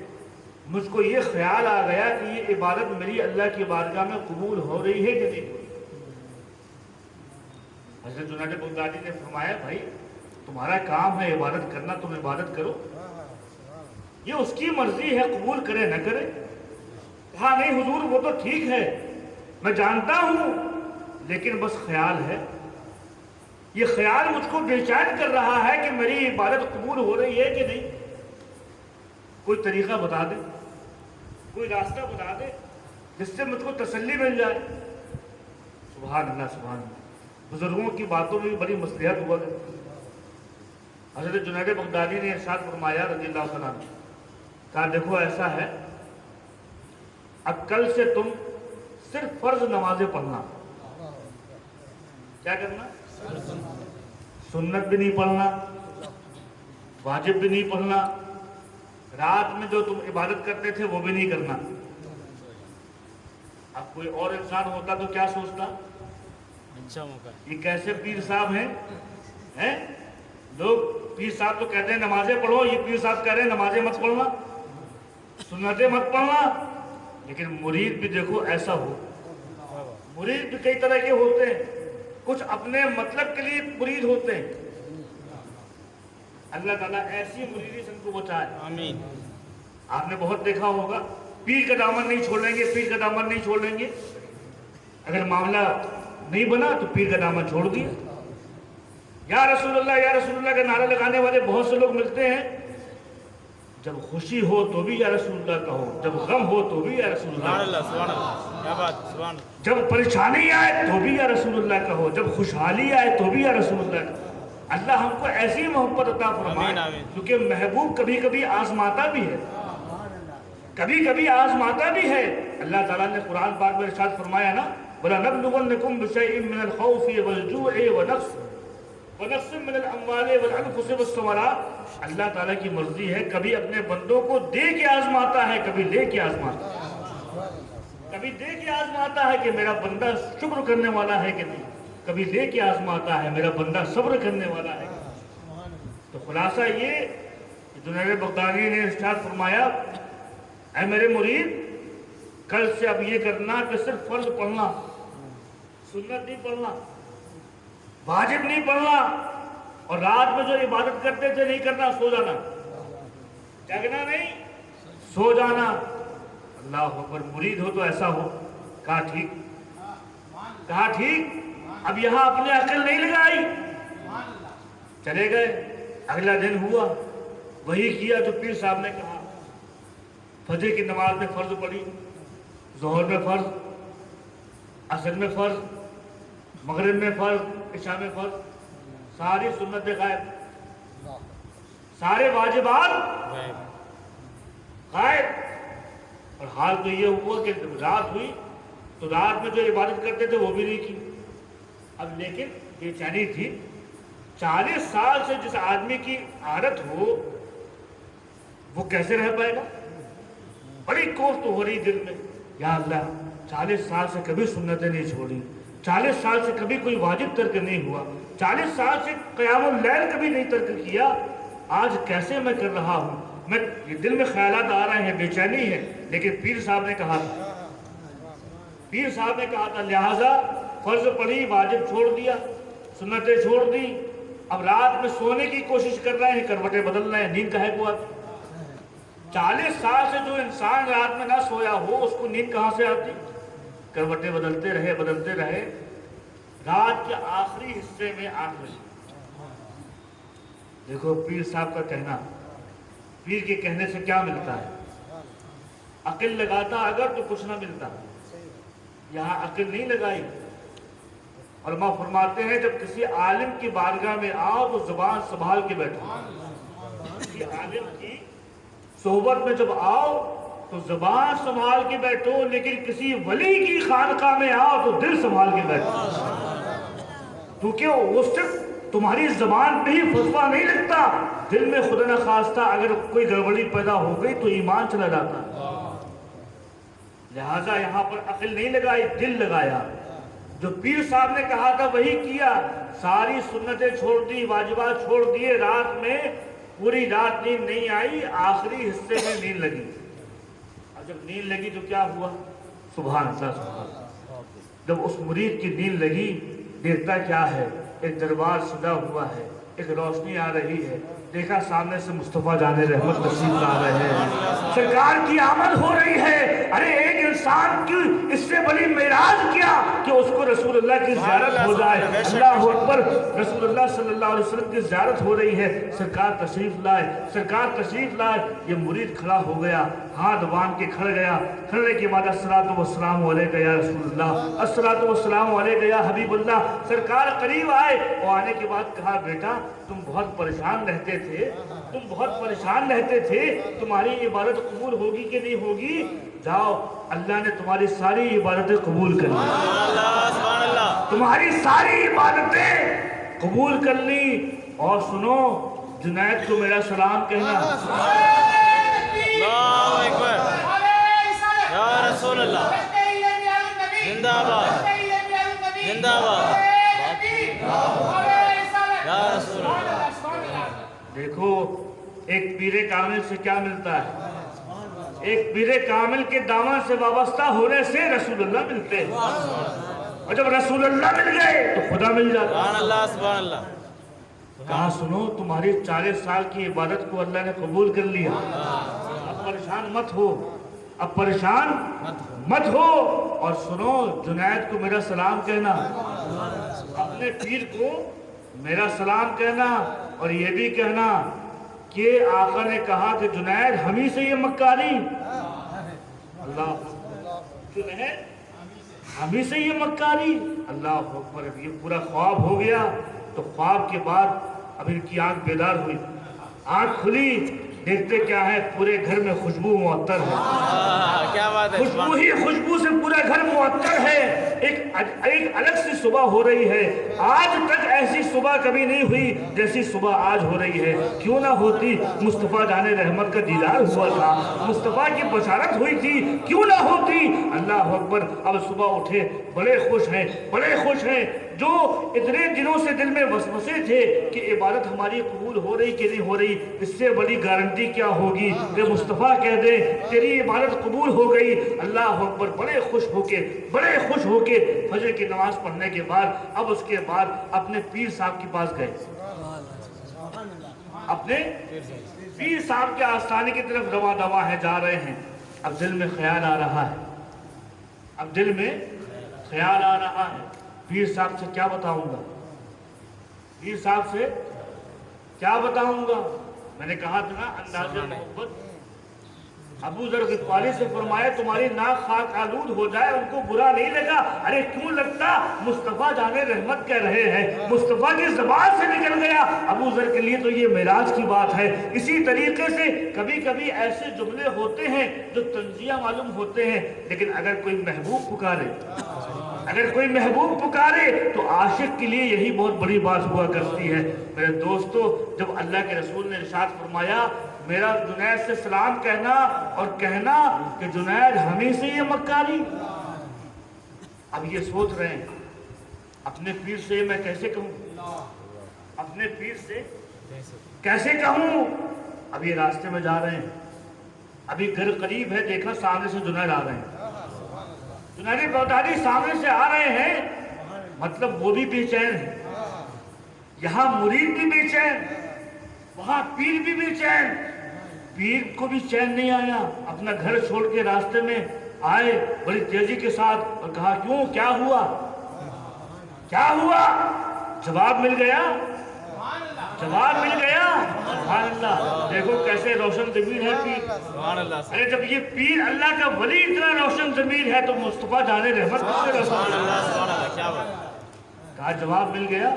مجھ کو یہ خیال آ گیا کہ یہ عبادت میری اللہ کی بارگاہ میں قبول ہو رہی ہے کہ نہیں ہو رہی. حضرت جنید بغدادی نے فرمایا بھائی تمہارا کام ہے عبادت کرنا، تم عبادت کرو، یہ اس کی مرضی ہے قبول کرے نہ کرے. کہا نہیں حضور وہ تو ٹھیک ہے، میں جانتا ہوں، لیکن بس خیال ہے. یہ خیال مجھ کو بے چین کر رہا ہے کہ میری عبادت قبول ہو رہی ہے کہ نہیں. کوئی طریقہ بتا دے، کوئی راستہ بتا دے جس سے مجھ کو تسلی مل جائے. سبحان اللہ سبحان اللہ. بزرگوں کی باتوں میں بھی بڑی مصلحت ہوا کرتی. حضرت جنید بغدادی نے ارشاد فرمایا رضی اللہ عنہ، کہا دیکھو ایسا ہے، اب کل سے تم صرف فرض نمازیں پڑھنا. کیا کرنا؟ سنت بھی نہیں پڑھنا، واجب بھی نہیں پڑھنا، رات میں جو تم عبادت کرتے تھے وہ بھی نہیں کرنا. اب کوئی اور انسان ہوتا تو کیا سوچتا؟ یہ کیسے پیر صاحب ہیں؟ لوگ پیر صاحب تو کہتے ہیں نمازیں پڑھو، یہ پیر صاحب کہہ رہے ہیں نمازیں مت پڑھنا، سنتیں مت پڑھنا. لیکن مرید بھی دیکھو ایسا ہو. مرید بھی کئی طرح کے ہوتے ہیں، کچھ اپنے مطلب کے لیے مرید ہوتے ہیں. اللہ تعالیٰ ایسی مریدی سے ان کو بچائے. آمین. آپ نے بہت دیکھا ہوگا پیر کا دامن نہیں چھوڑیں گے، پیر کا دامن نہیں چھوڑیں گے. اگر معاملہ نہیں بنا تو پیر کا دامن چھوڑ دیا. یا رسول اللہ کا نعرہ لگانے والے بہت سے لوگ ملتے ہیں. جب خوشی ہو تو بھی یا رسول اللہ کہو، جب غم ہو تو بھی یا رسول اللہ، جب پریشانی آئے تو بھی یا رسول اللہ کہو، جب خوشحالی آئے تو بھی یا رسول اللہ کہو. اللہ ہم کو ایسی محبت عطا فرمائے، کیونکہ محبوب کبھی کبھی آزماتا بھی ہے، کبھی کبھی آزماتا بھی ہے. اللہ تعالیٰ نے قرآن پاک میں ارشاد فرمایا نا، وَلَنَبْلُوَنَّكُمْ بِشَيْءٍ مِّنَ الْخَوْفِ وَالْجُوعِ وَنَقْصٍ مِّنَ الْأَمْوَالِ وَالْأَنفُسِ وَالثَّمَرَاتِ. اللہ تعالیٰ کی مرضی ہے، کبھی اپنے بندوں کو دے کے آزماتا ہے، کبھی لے کے آزماتا ہے. کبھی دے کے آزماتا ہے کہ میرا بندہ شکر کرنے والا ہے کہ نہیں، کبھی لے کے آزماتا ہے میرا بندہ صبر کرنے والا ہے. तो खुलासा ये कि जुनैद बगदादी ने इरशाद फरमाया, ऐ मेरे मुरीद, कल से अब ये करना कि सिर्फ फर्ज पढ़ना, सुन्नत नहीं पढ़ना, वाजिब नहीं पढ़ना, और रात में जो इबादत करते थे नहीं करना, सो जाना, जगना नहीं, सो जाना। अल्लाह अकबर, मुरीद हो तो ऐसा हो। कहा ठीक, कहा ठीक। अब यहाँ अपने अकल नहीं लगाई, चले गए। अगला दिन हुआ, वही किया जो पीर साहब ने कहा। फजर की नमाज में फर्ज पढ़ी, जोहर में फर्ज, असर में फर्ज, मगरिब में फर्ज, इशा में फर्ज, सारी सुन्नतें गायब, सारे वाजिबात गायब। और हाल तो ये हुआ कि रात हुई तो रात में जो इबादत करते थे वो भी नहीं की। अब लेकिन बेचैनी थी, 40 साल से जिस आदमी की आदत हो वो कैसे रह पाएगा। बड़ी कोफ्त हो रही दिल में, या अल्लाह 40 साल से कभी सुन्नतें नहीं छोड़ी, 40 साल से कभी कोई वाजिब तर्क नहीं हुआ, 40 साल से क़यामुल लैल कभी नहीं तर्क किया, आज कैसे मैं कर रहा हूँ। मैं ये दिल में ख्यालात आ रहे हैं, बेचैनी है। लेकिन पीर साहब ने कहा था, पीर साहब ने कहा था, लिहाजा फर्ज पढ़ी, वाजिब छोड़ दिया, सुन्नतें छोड़ दी, अब रात में सोने की कोशिश कर रहे हैं, करवटें बदल रहे हैं, नींद काहे को आती। 40 साल से जो इंसान रात में ना सोया हो उसको नींद कहाँ से आती। करवटें बदलते रहे। रात के आखिरी हिस्से में 8 बजे, देखो पीर साहब का कहना, पीर के कहने से क्या मिलता है। अक्ल लगाता अगर तो कुछ ना मिलता, यहाँ अक्ल नहीं लगाई। और माँ फरमाते हैं, जब किसी आलिम की बारगाह में आओ तो जुबान संभाल के बैठो। किसी आलिम की सोहबत में जब आओ तो जुबान संभाल के बैठो, लेकिन किसी वली की खानकाह में आओ तो दिल संभाल के बैठो, क्योंकि वो सिर्फ तुम्हारी जबान पे ही फतवा नहीं लगता, दिल में खुदा न खास्ता अगर कोई गड़बड़ी पैदा हो गई तो ईमान चला जाता है। लिहाजा यहाँ पर अक्ल नहीं लगाई, दिल लगाया। जो पीर साहब ने कहा था वही किया, सारी सुन्नतें छोड़ दी, वाजिबात छोड़ दिए। रात में पूरी रात नींद नहीं आई, आखिरी हिस्से में नींद लगी। और जब नींद लगी तो क्या हुआ, सुभान अल्लाह, सुभान अल्लाह। जब उस मुरीद की नींद लगी, देखता क्या है, एक दरबार सजा हुआ है, एक रोशनी आ रही है। देखा सामने से मुस्तफ़ा जाने रहमत नसीब ला रहे हैं, सरकार की आमद हो रही है। अरे एक इंसान की इससे बड़ी मेराज क्या कि उसको रसूलुल्लाह की ज़ियारत हो जाए। अल्लाह अकबर, रसूलुल्लाह सल्लल्लाहु अलैहि वसल्लम की ज़ियारत हो रही है, सरकार तशरीफ लाए, सरकार तशरीफ लाए। ये मुरीद खड़ा हो गया, हाथ बांध के खड़ गया। खड़ने के बाद अस्सलातु वस्सलामु अलैका या रसूलुल्लाह, अस्सलातु वस्सलामु अलैका या हबीबुल्लाह। सरकार करीब आए और आने के बाद कहा, बेटा तुम बहुत परेशान रहते थे, तुम बहुत परेशान रहते थे, तुम्हारी इबादत कबूल होगी कि नहीं होगी। जाओ, अल्लाह ने तुम्हारी सारी इबादतें कबूल कर ली, तुम्हारी सारी इबादतें कबूल कर ली। और सुनो, जुनैद को मेरा सलाम कहना। अल्लाहु अकबर, या रसूल अल्लाह, जिंदाबाद जिंदाबाद, या रसूल अल्लाह। देखो, एक पीरे कामिल से क्या मिलता है। एक पीरे कामिल के दामन से वाबस्ता होने से रसूलुल्लाह मिलते हैं, और जब रसूलुल्लाह मिल गए तो खुदा मिल जाता है। सुभान अल्लाह, सुभान अल्लाह। कहा, सुनो, तुम्हारी 40 साल की इबादत को अल्लाह ने कबूल कर लिया। अब परेशान मत हो, अब परेशान मत हो। और सुनो, जुनैद को मेरा सलाम कहना, अपने पीर को मेरा सलाम कहना, और ये भी कहना कि आका ने कहा कि जुनैद हम ही से ये मक्कारी, अल्लाह जुनैद हम ही से ये मक्कारी। अल्लाह अकबर, ये पूरा ख्वाब हो गया। तो ख्वाब के बाद अब इनकी आंख बेदार हुई, आंख खुली, देखते क्या है, पूरे घर में खुशबू मुअत्तर है। क्या बात है, खुशबू ही खुशबू से पूरा घर मुअत्तर है। एक अलग सी सुबह हो रही है। आज तक ऐसी सुबह कभी नहीं हुई जैसी सुबह आज हो रही है। क्यों ना होती, मुस्तफ़ा जाने रहमत का दीदार हुआ था, मुस्तफ़ा की बशारत हुई थी, क्यों ना होती। अल्लाह अकबर। अब सुबह उठे, बड़े खुश हैं, बड़े खुश हैं। जो इतने दिनों से दिल में वसवसे थे कि इबादत हमारी कबूल हो रही कि नहीं हो रही, इससे बड़ी गारंटी क्या होगी कि मुस्तफ़ा कह दे तेरी इबादत कबूल हो गई। अल्लाह अकबर। बड़े खुश होके फजर की नमाज पढ़ने के बाद अब उसके बाद अपने पीर साहब के पास गए, अपने पीर साहब के आस्थाने की तरफ रवा दवा है, जा रहे हैं। अब दिल में ख्याल आ रहा है, पीर साहब से क्या बताऊंगा, मैंने कहा था ना अंदाज़े मोहब्बत। अबू ज़र ग़िफ़ारी से फरमाया तुम्हारी नाक खाक आलूद हो जाए, उनको बुरा नहीं लगा। अरे क्यों लगता, मुस्तफ़ा जाने रहमत कह रहे हैं, मुस्तफ़ा की ज़बान से निकल गया। अबू ज़र के लिए तो ये मेराज की बात है। इसी तरीके से कभी कभी ऐसे जुमले होते हैं जो तंज़िया मालूम होते हैं, लेकिन अगर कोई महबूब पुकारे तो आशिक के लिए यही बहुत बड़ी बात हुआ करती है। मेरे दोस्तों, जब अल्लाह के रसूल ने इरशाद फरमाया मेरा जुनैद से सलाम कहना और कहना कि जुनैद हमें से ये मक्कारी। अब ये सोच रहे हैं अपने पीर से मैं कैसे कहूं, अब ये रास्ते में जा रहे हैं, अभी घर करीब है, देखा सामने से जुनैद आ रहे हैं, जुनैद बगदादी सामने से आ रहे हैं, मतलब वो भी बेचैन है, यहाँ मुरीद भी बेचैन, वहां पीर भी बेचैन। पीर को भी चैन नहीं आया, अपना घर छोड़ के रास्ते में आए बड़ी तेजी के साथ और कहा क्यों, क्या हुआ? जवाब मिल गया। सुभान अल्लाह। देखो कैसे रोशन ज़मीर है पीर। अरे जब ये पीर अल्लाह का वली इतना रोशन ज़मीर है तो मुस्तफ़ा जाने रहमत कैसे रोशन। कहा जवाब मिल गया।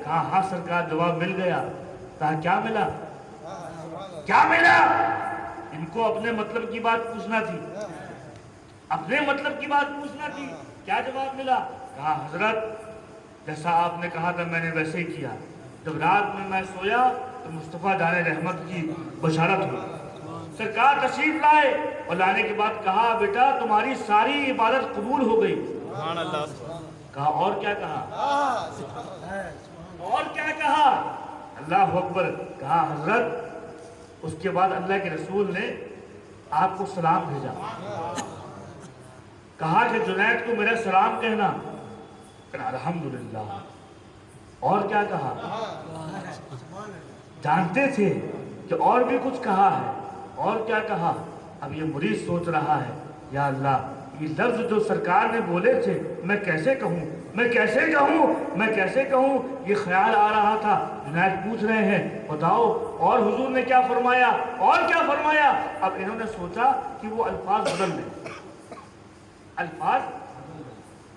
कहा हाँ सरकार जवाब मिल गया। कहा क्या मिला? इनको अपने मतलब की बात पूछना थी, क्या जवाब मिला? कहा हजरत जैसा आपने कहा था मैंने वैसे ही किया। जब रात में मैं सोया तो मुस्तफ़ा जाने रहमत की बशारत हुई। सरकार तशरीफ लाए और लाने के बाद कहा बेटा तुम्हारी सारी इबादत कबूल हो गई। कहा और क्या कहा? अल्लाह अकबर। कहा हजरत उसके बाद अल्लाह के रसूल ने आपको सलाम भेजा, कहा कि जुनैद को मेरा सलाम कहना। अल्हम्दुलिल्लाह। और क्या कहा? जानते थे कि और भी कुछ कहा है। और क्या कहा? अब ये मुरीद सोच रहा है या अल्लाह ये लफ्ज जो सरकार ने बोले थे मैं कैसे कहूँ, ये ख्याल आ रहा था। जुनैद पूछ रहे हैं बताओ और हुजूर ने क्या फरमाया, अब इन्होंने सोचा कि वो अल्फाज बदल लें,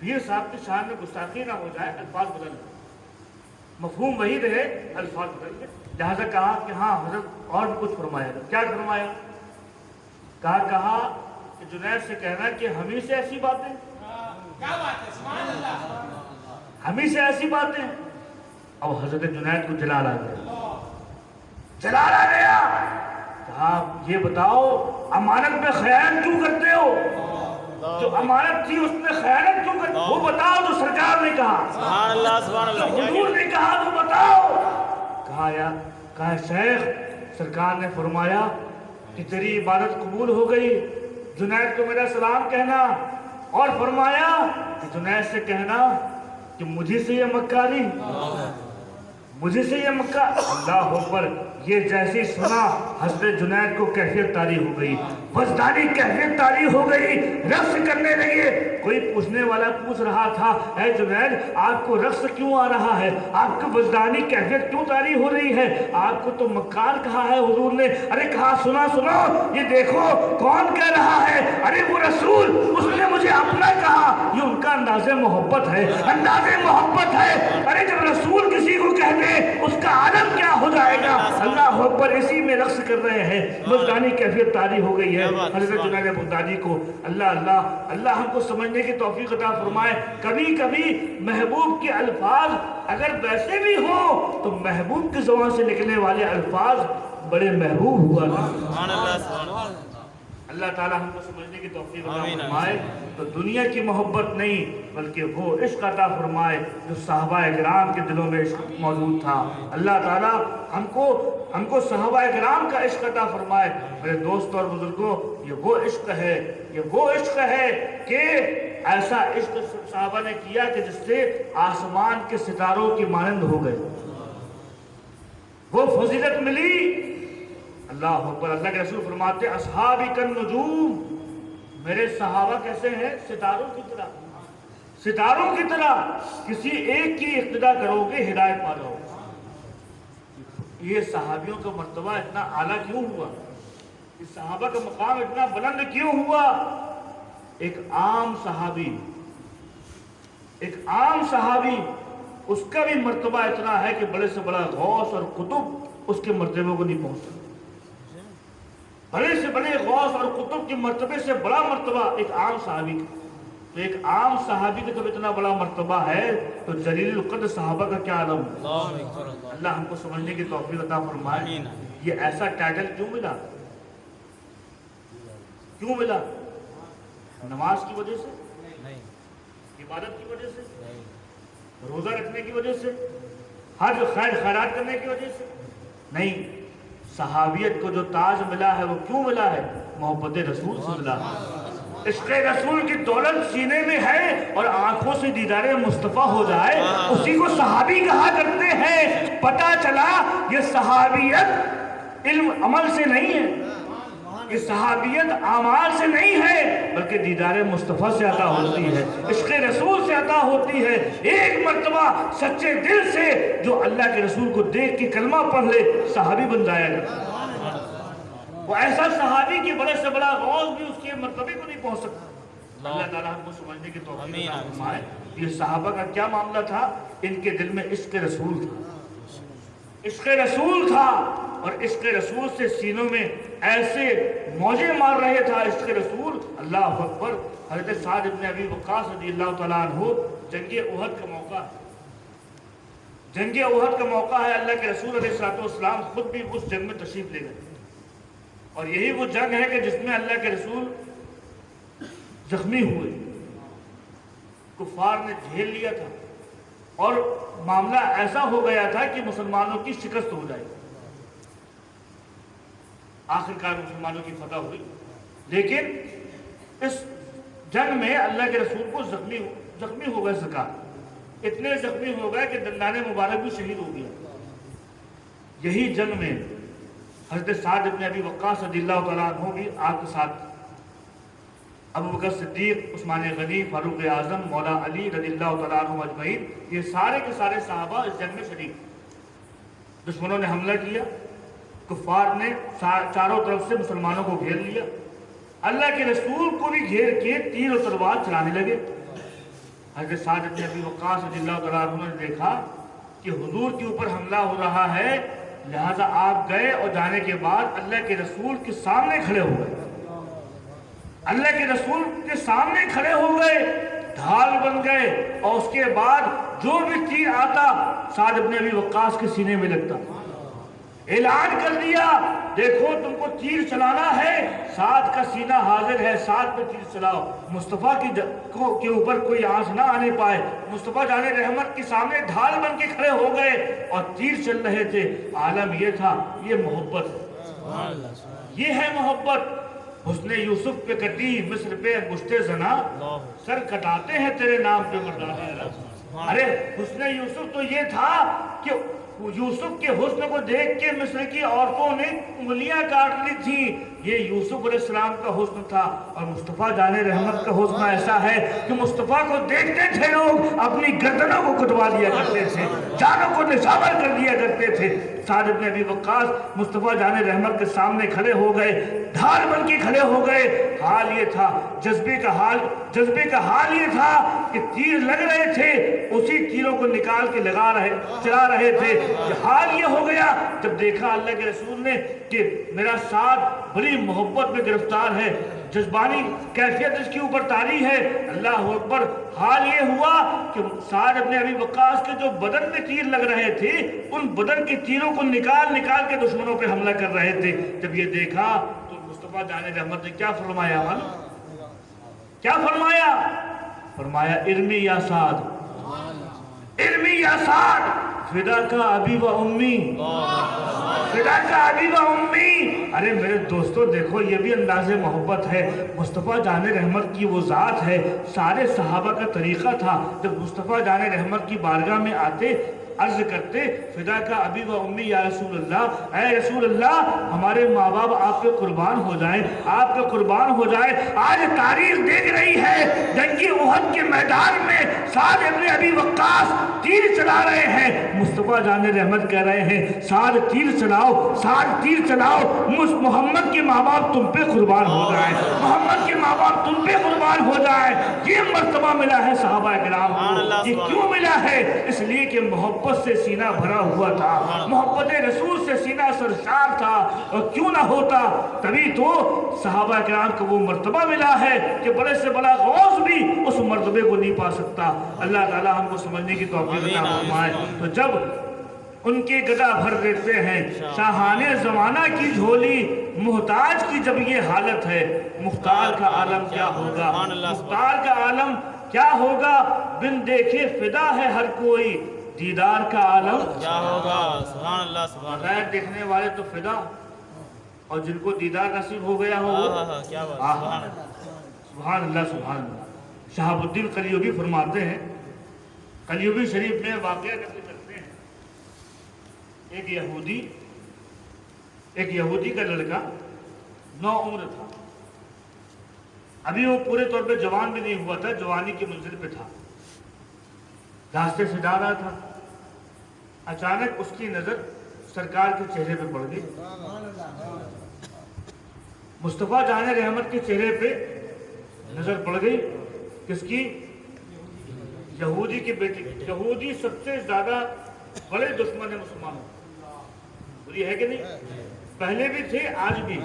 पीर साहब की शान में गुस्ताखी ना हो जाए, अल्फाज बदल लें, मफहूम वही रहे, अल्फाज बदल लें। लिहाजा कहा कि हाँ हजरत और भी कुछ फरमाया। क्या फरमाया? कहा कि जुनैद से कहना कि हमी से ऐसी बातें, अब हजरत जुनैद को जलाल आ गया। कहा ये बताओ अमानत में खयानत क्यों करते हो? जो अमानत थी उसमें खयानत क्यों करते हो? वो बताओ जो सरकार ने कहा, जो हुजूर ने कहा वो बताओ। कहा शेख सरकार ने फरमाया कि तेरी इबादत कबूल हो गई, जुनैद को मेरा सलाम कहना, और फरमाया कि जुनैद से कहना कि मुझे से ये मक्कारी। अल्लाह अकबर। ये जैसे सुना हज़रत जुनैद को कैफियत तारी हो गई, वजदानी कैफियत तारी हो गई, रक्स करने लगे। कोई पूछने वाला पूछ रहा था ऐ जुनैद आपको रक्स क्यों आ रहा है, आपको वजदानी कैफियत क्यों तारी हो रही है? आपको तो मक्कार कहा है हुजूर ने। अरे कहा सुनो ये देखो कौन कह रहा है? अरे वो रसूल, उसने मुझे अपना कहा। ये उनका अंदाज़े मोहब्बत है। अरे जब रसूल किसी को कहते उसका आलम क्या हो जाएगा। अल्लाह अकबर। इसी में रक्स कर रहे हैं, वजदानी कैफियत तारी हो गई है हज़रत जुनैद बगदादी को। अल्लाह हमको समझने की तौफीक अता फरमाए। कभी कभी महबूब के अल्फाज अगर वैसे भी हो तो महबूब की ज़ुबान से निकलने वाले अल्फाज बड़े महबूब हुआ करते। اللہ تعالیٰ ہم کو سمجھنے کی توفیق عطا فرمائے. تو دنیا کی محبت نہیں بلکہ وہ عشق عطا فرمائے جو صحابہ کرام کے دلوں میں عشق موجود تھا. اللہ تعالیٰ ہم کو صحابہ کرام کا عشق عطا فرمائے. میرے دوست اور بزرگوں، یہ وہ عشق ہے کہ ایسا عشق صحابہ نے کیا کہ جس سے آسمان کے ستاروں کی مانند ہو گئے. وہ فضیلت ملی. اللہ اکبر. اللہ کے رسول فرماتے ہیں اصحابی کالنجوم، میرے صحابہ کیسے ہیں؟ ستاروں کی طرح. کسی ایک کی اقتدا کرو گے ہدایت پا جاؤ گے. یہ صحابیوں کا مرتبہ اتنا اعلیٰ کیوں ہوا؟ اس صحابہ کا مقام اتنا بلند کیوں ہوا؟ ایک عام صحابی اس کا بھی مرتبہ اتنا ہے کہ بڑے سے بڑا غوث اور قطب اس کے مرتبے کو نہیں پہنچ سکتا. بڑے سے بڑے غوث اور قطب کے مرتبے سے بڑا مرتبہ ایک عام صحابی کا. تو ایک عام صحابی کا جب اتنا بڑا مرتبہ ہے تو جلیل القدر صحابہ کا کیا عالم ہے؟ اللہ ہم کو سمجھنے کی توفیق عطا فرمائے. یہ ایسا ٹائٹل کیوں ملا؟ نماز کی وجہ سے نہیں، عبادت کی وجہ سے نہیں، روزہ رکھنے کی وجہ سے، حج خیرات کرنے کی وجہ سے نہیں. صحابیت کو جو تاج ملا ہے وہ کیوں ملا ہے؟ محبت رسول سے ملا ہے. عشق رسول کی دولت سینے میں ہے اور آنکھوں سے دیدار مصطفیٰ ہو جائے اسی کو صحابی کہا کرتے ہیں. پتہ چلا یہ صحابیت علم عمل سے نہیں ہے، یہ صحابیت اعمال سے نہیں ہے بلکہ دیدار مصطفیٰ سے عطا ہوتی ہے، عشق رسول سے عطا ہوتی ہے. ایک مرتبہ سچے دل سے جو اللہ کے رسول کو دیکھ کے کلمہ پڑھ لے صحابی بن جایا کرتا. وہ ایسا صحابی کہ بڑے سے بڑا غوث بھی اس کے مرتبے کو نہیں پہنچ سکتا. اللہ تعالیٰ ہم کو سمجھنے کی توفیق عطا فرمائے. یہ صحابہ کا کیا معاملہ تھا؟ ان کے دل میں عشق رسول تھا اور عشق رسول سے سینوں میں ایسے موجیں مار رہے تھا عشق رسول. اللہ اکبر. حضرت سعد بن ابی وقاص رضی اللہ تعالیٰ عنہ جنگ احد کا موقع ہے. اللہ کے رسول علیہ السلام خود بھی اس جنگ میں تشریف لے گئے اور یہی وہ جنگ ہے کہ جس میں اللہ کے رسول زخمی ہوئے. کفار نے جھیل لیا تھا اور معاملہ ایسا ہو گیا تھا کہ مسلمانوں کی شکست ہو جائے. آخرکار مسلمانوں کی فتح ہوئی، لیکن اس جنگ میں اللہ کے رسول کو زخمی ہو گئے. زکات اتنے زخمی ہو گئے کہ دندان مبارک بھی شہید ہو گیا. یہی جنگ میں حضرت سعد بن ابی وقاص رضی اللہ تعالیٰ عنہ بھی آپ کے ساتھ ابو بکر صدیق، عثمان غنی، فاروق اعظم، مولا علی رضی اللہ تعالیٰ عنہ اجمعین، یہ سارے کے سارے صحابہ اس جنگ میں شریک. دشمنوں نے حملہ کیا، کفار نے چاروں طرف سے مسلمانوں کو گھیر لیا. اللہ کے رسول کو بھی گھیر کے تیر و تلوار چلانے لگے. حضرت سعد بن ابی وقاص رضی اللہ تعالیٰ عنہ نے دیکھا کہ حضور کے اوپر حملہ ہو رہا ہے، لہذا آپ گئے اور جانے کے بعد اللہ کے رسول کے سامنے کھڑے ہو گئے. اللہ کے رسول کے سامنے کھڑے ہو گئے، ڈھال بن گئے اور اس کے بعد جو بھی تیر آتا سعد بن ابی وقاص کے سینے میں لگتا. اعلان کر دیا دیکھو تم کو تیر چلانا ہے، سعد کا سینہ حاضر ہے، سعد پہ تیر چلاؤ. مصطفیٰ کے اوپر کوئی آنچ نہ آنے پائے. مصطفیٰ جان رحمت کے سامنے ڈھال بن کے کھڑے ہو گئے اور تیر چل رہے تھے. عالم یہ تھا، یہ محبت، یہ ہے محبت. حسن یوسف پہ کٹی مصر پہ انگشت زنا، سر کٹاتے ہیں تیرے نام پہ مردانے. ارے حسن یوسف تو یہ تھا کہ یوسف کے حسن کو دیکھ کے مصر کی عورتوں نے انگلیاں کاٹ لی تھی. یہ یوسف علیہ السلام کا حسن تھا. اور مصطفیٰ جان رحمت کا حسن ایسا ہے کہ مصطفیٰ کو دیکھتے تھے لوگ اپنی گردنوں کو کٹوا دیا کرتے تھے، جانوں کو نشاور کر دیا کرتے تھے. سعد بن ابی وقاص مصطفیٰ جان رحمت کے سامنے کھڑے ہو گئے، ڈھال بن کے کھڑے ہو گئے. حال یہ تھا، جذبے کا حال یہ تھا کہ تیر لگ رہے تھے، اسی تیروں کو نکال کے چلا رہے تھے. حال یہ ہو گیا جب دیکھا اللہ کے رسول نے کہ میرا ساتھ بڑی محبت میں گرفتار ہے، جذبانی کیفیت اس کے اوپر طاری ہے. اللہ اکبر. حال یہ ہوا کہ سعد بن ابی وقاص کے جو بدن میں تیر لگ رہے تھے ان بدن کے تیروں کو نکال کے دشمنوں پہ حملہ کر رہے تھے. جب یہ دیکھا تو मुस्तफ़ा जाने रहमत ने क्या फरमाया? क्या फरमाया? फरमाया इर्मी या साद, इर्मी या साद, फिदा का अबी व उम्मी, फिदा का अबी व उम्मी। अरे मेरे दोस्तों देखो, ये भी अंदाज़े मोहब्बत है। मुस्तफ़ा जाने रहमत की वो ज़ात है। सारे सहाबा का तरीक़ा था, जब मुस्तफ़ा जाने रहमत की बारगाह में आते अर्ज करते फिदा का अबी व उम्मी या रसूल अल्लाह, ऐ रसूल अल्लाह हमारे माँ बाप आप पे कुर्बान हो जाएं, आप पे कुर्बान हो जाए। आज तारीख देख रही है, जंगी उहद के मैदान में साद इब्न अबी वक्कास तीर चला रहे हैं। मुस्तफ़ा जाने रहमत कह रहे हैं साद तीर चलाओ, साद तीर चलाओ, मोहम्मद के माँ बाप तुम पे कुर्बान हो जाए, मोहम्मद के माँ बाप तुम पे कुर्बान हो जाए। ये मर्तबा मिला है सहाबा किराम को। ये क्यों मिला है? इसलिए कि मोहब्बत से सीना भरा हुआ था, मोहब्बत रसूल से सीना सरशार था। और क्यों ना होता, तभी तो सहाबा किराम को वो मर्तबा मिला है कि बड़े से बड़ा गौस भी उस मर्तबे को नहीं पा सकता। अल्लाह ताला हमको समझने की तौफीक अता फरमाए। तो जब उनके गदा भर देते हैं शाहाने ज़माना की झोली, मुहताज की जब ये हालत है, मुख्तार का आलम क्या होगा? मुख्तार का आलम क्या होगा? बिन देखे फिदा है हर कोई, दीदार का आलम क्या होगा? सुभान अल्लाह, सुभान अल्लाह। बगैर देखने वाले तो फिदा, और जिनको दीदार नसीब हो गया हो वो क्या बात, सुभान अल्लाह। सुभान अल्लाह, सुभान अल्लाह। शहाबुद्दीन कलियुगी फरमाते हैं, कलियुगी शरीफ में वाक़या नक़ल करते हैं, एक यहूदी का लड़का 9 उम्र था, अभी वो पूरे तौर पे जवान भी नहीं हुआ था, जवानी की मंजिल पे था, रास्ते से जा रहा था। अचानक उसकी नजर सरकार के चेहरे पे पड़ गई। मुस्तफ़ा जाने रहमत के चेहरे पे नजर पड़ गई। किसकी? यहूदी के बेटे। यहूदी सबसे ज्यादा बड़े दुश्मन है मुसलमानों, बुरी है कि नहीं? पहले भी थे, आज भी।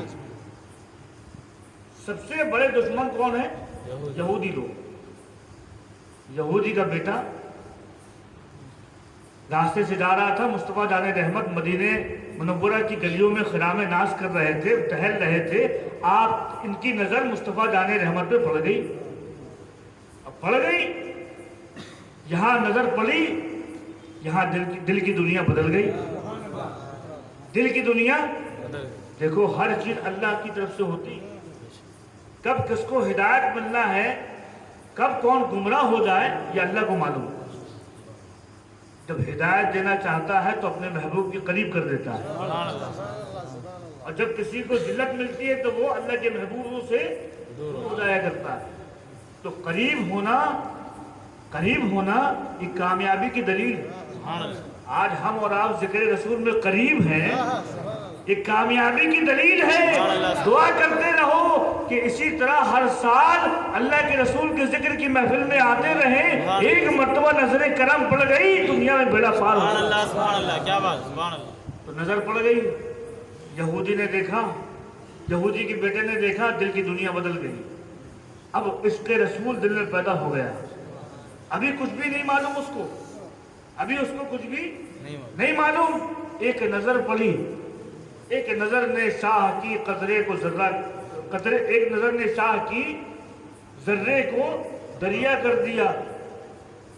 सबसे बड़े दुश्मन कौन है? यहूदी लोग। यहूदी का बेटा रास्ते से जा रहा था। मुस्तफ़ा जाने रहमत मदीने मुनव्वरा की गलियों में खिराम नाश कर रहे थे, टहल रहे थे। आप इनकी नज़र मुस्तफ़ा जाने रहमत पे पड़ गई। अब पड़ गई, यहाँ नज़र पड़ी, यहाँ दिल की दुनिया बदल गई। दिल की दुनिया देखो, हर चीज़ अल्लाह की तरफ से होती। कब किसको हिदायत मिलना है, कब कौन गुमराह हो जाए, ये अल्लाह को मालूम। जब हिदायत देना चाहता है तो अपने महबूब के करीब कर देता है, और जब किसी को जिल्लत मिलती है तो वो अल्लाह के महबूबों से दूर हो जाया करता है। तो करीब होना ये कामयाबी की दलील है। आज हम और आप जिक्र रसूल में करीब हैं, ये कामयाबी की दलील है। दुआ करते रहो कि इसी तरह हर साल अल्लाह के रसूल के जिक्र की महफिल में आते रहें। एक मर्तबा नजर करम पड़ गई, दुनिया में बेड़ा पार हो गया। क्या बात, सुभान अल्लाह। तो नजर पड़ गई, यहूदी ने देखा, यहूदी के बेटे ने देखा, दिल की दुनिया बदल गई। अब इश्क़ रसूल दिल में पैदा हो गया। अभी कुछ भी नहीं मालूम उसको, अभी उसको कुछ भी नहीं मालूम। एक नजर पड़ी, एक नजर ने शाह की कतरे को जर्रा, एक नजर ने शाह की जर्रे को दरिया कर दिया।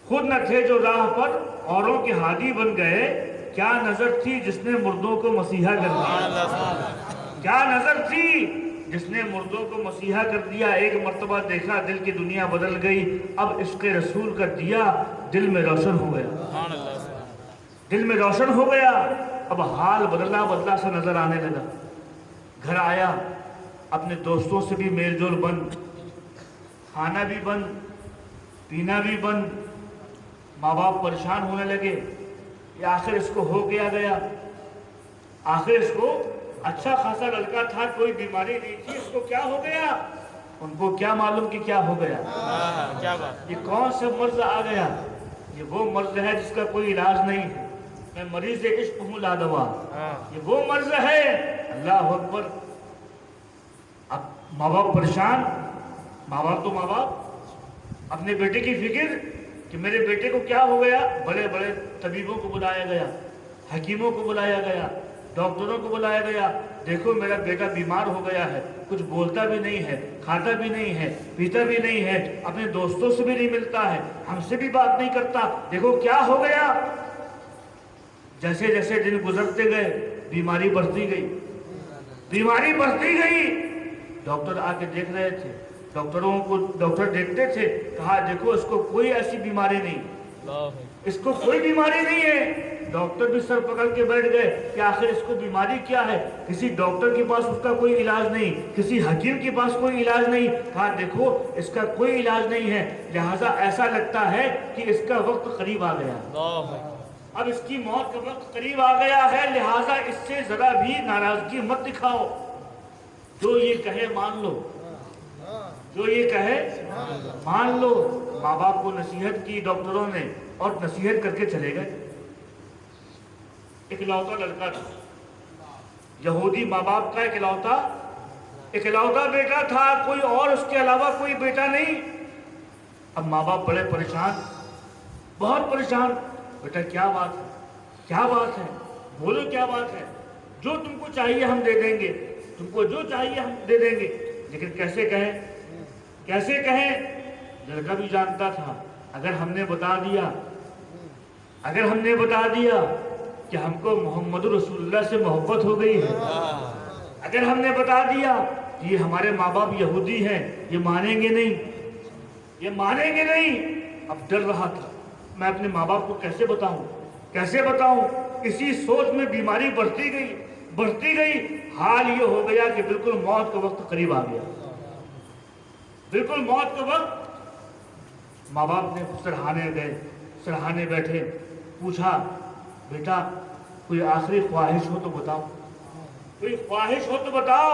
खुद न थे जो राह पर, औरों के हादी बन गए। क्या नजर थी जिसने मुर्दों को मसीहा कर दिया? क्या नजर थी जिसने मुर्दों को मसीहा कर दिया? एक मर्तबा देखा, दिल की दुनिया बदल गई। अब इश्क़ रसूल का दिया दिल में रोशन हो गया, दिल में रोशन हो गया। अब हाल बदला बदला सा नजर आने लगा। घर आया, अपने दोस्तों से भी मेलजोल बंद, खाना भी बंद, पीना भी बंद। माँ बाप परेशान होने लगे, ये आखिर इसको हो गया। आखिर इसको अच्छा खासा लड़का था, कोई बीमारी नहीं थी, इसको क्या हो गया? उनको क्या मालूम कि क्या हो गया। क्या बात, ये कौन सा मर्ज आ गया? ये वो मर्ज है जिसका कोई इलाज नहीं है। मैं मरीज इश्क हूँ लादवा, ये वो मर्ज है। अल्लाह अकबर। अब माँ बाप परेशान, माँ बाप अपने बेटे की फिक्र कि मेरे बेटे को क्या हो गया। बड़े बड़े तबीबों को बुलाया गया, हकीमों को बुलाया गया, डॉक्टरों को बुलाया गया, देखो मेरा बेटा बीमार हो गया है, कुछ बोलता भी नहीं है, खाता भी नहीं है, पीता भी नहीं है, अपने दोस्तों से भी नहीं मिलता है, हमसे भी बात नहीं करता, देखो क्या हो गया। जैसे जैसे दिन गुजरते गए बीमारी बढ़ती गई, बीमारी बढ़ती गई। डॉक्टर आके देख रहे थे, डॉक्टर देखते थे, कहा देखो इसको कोई ऐसी बीमारी नहीं, इसको कोई बीमारी नहीं है। डॉक्टर भी सर पकड़ के बैठ गए कि आखिर इसको बीमारी क्या है। किसी डॉक्टर के पास उसका कोई इलाज नहीं, किसी हकीम के पास कोई इलाज नहीं। कहा देखो इसका कोई इलाज नहीं है, लिहाजा ऐसा लगता है कि इसका वक्त करीब आ गया, अब इसकी मौत का वक्त करीब आ गया है, लिहाजा इससे जरा भी नाराजगी मत दिखाओ, जो ये कहे मान लो, जो ये कहे मान लो। माँ बाप को नसीहत की डॉक्टरों ने और नसीहत करके चले गए। इकलौता लड़का था, यहूदी माँ बाप का इकलौता बेटा था, कोई और उसके अलावा कोई बेटा नहीं। अब माँ बाप बड़े परेशान, बहुत परेशान। बेटा क्या बात है, क्या बात है, बोलो क्या बात है, जो तुमको चाहिए हम दे देंगे, तुमको जो चाहिए हम दे देंगे, लेकिन कैसे कहें, कैसे कहें। लड़का भी जानता था अगर हमने बता दिया कि हमको मोहम्मद रसूलुल्लाह से मोहब्बत हो गई है, अगर हमने बता दिया कि ये हमारे माँ बाप यहूदी हैं, ये मानेंगे नहीं, ये मानेंगे नहीं। अब डर रहा था मैं अपने माँ बाप को कैसे बताऊं। इसी सोच में बीमारी बढ़ती गई। हाल ये हो गया कि बिल्कुल मौत का वक्त करीब आ गया, बिल्कुल मौत का वक्त। माँ बाप ने सराहने बैठे, पूछा बेटा कोई आखिरी ख्वाहिश हो तो बताओ, कोई ख्वाहिश हो तो बताओ।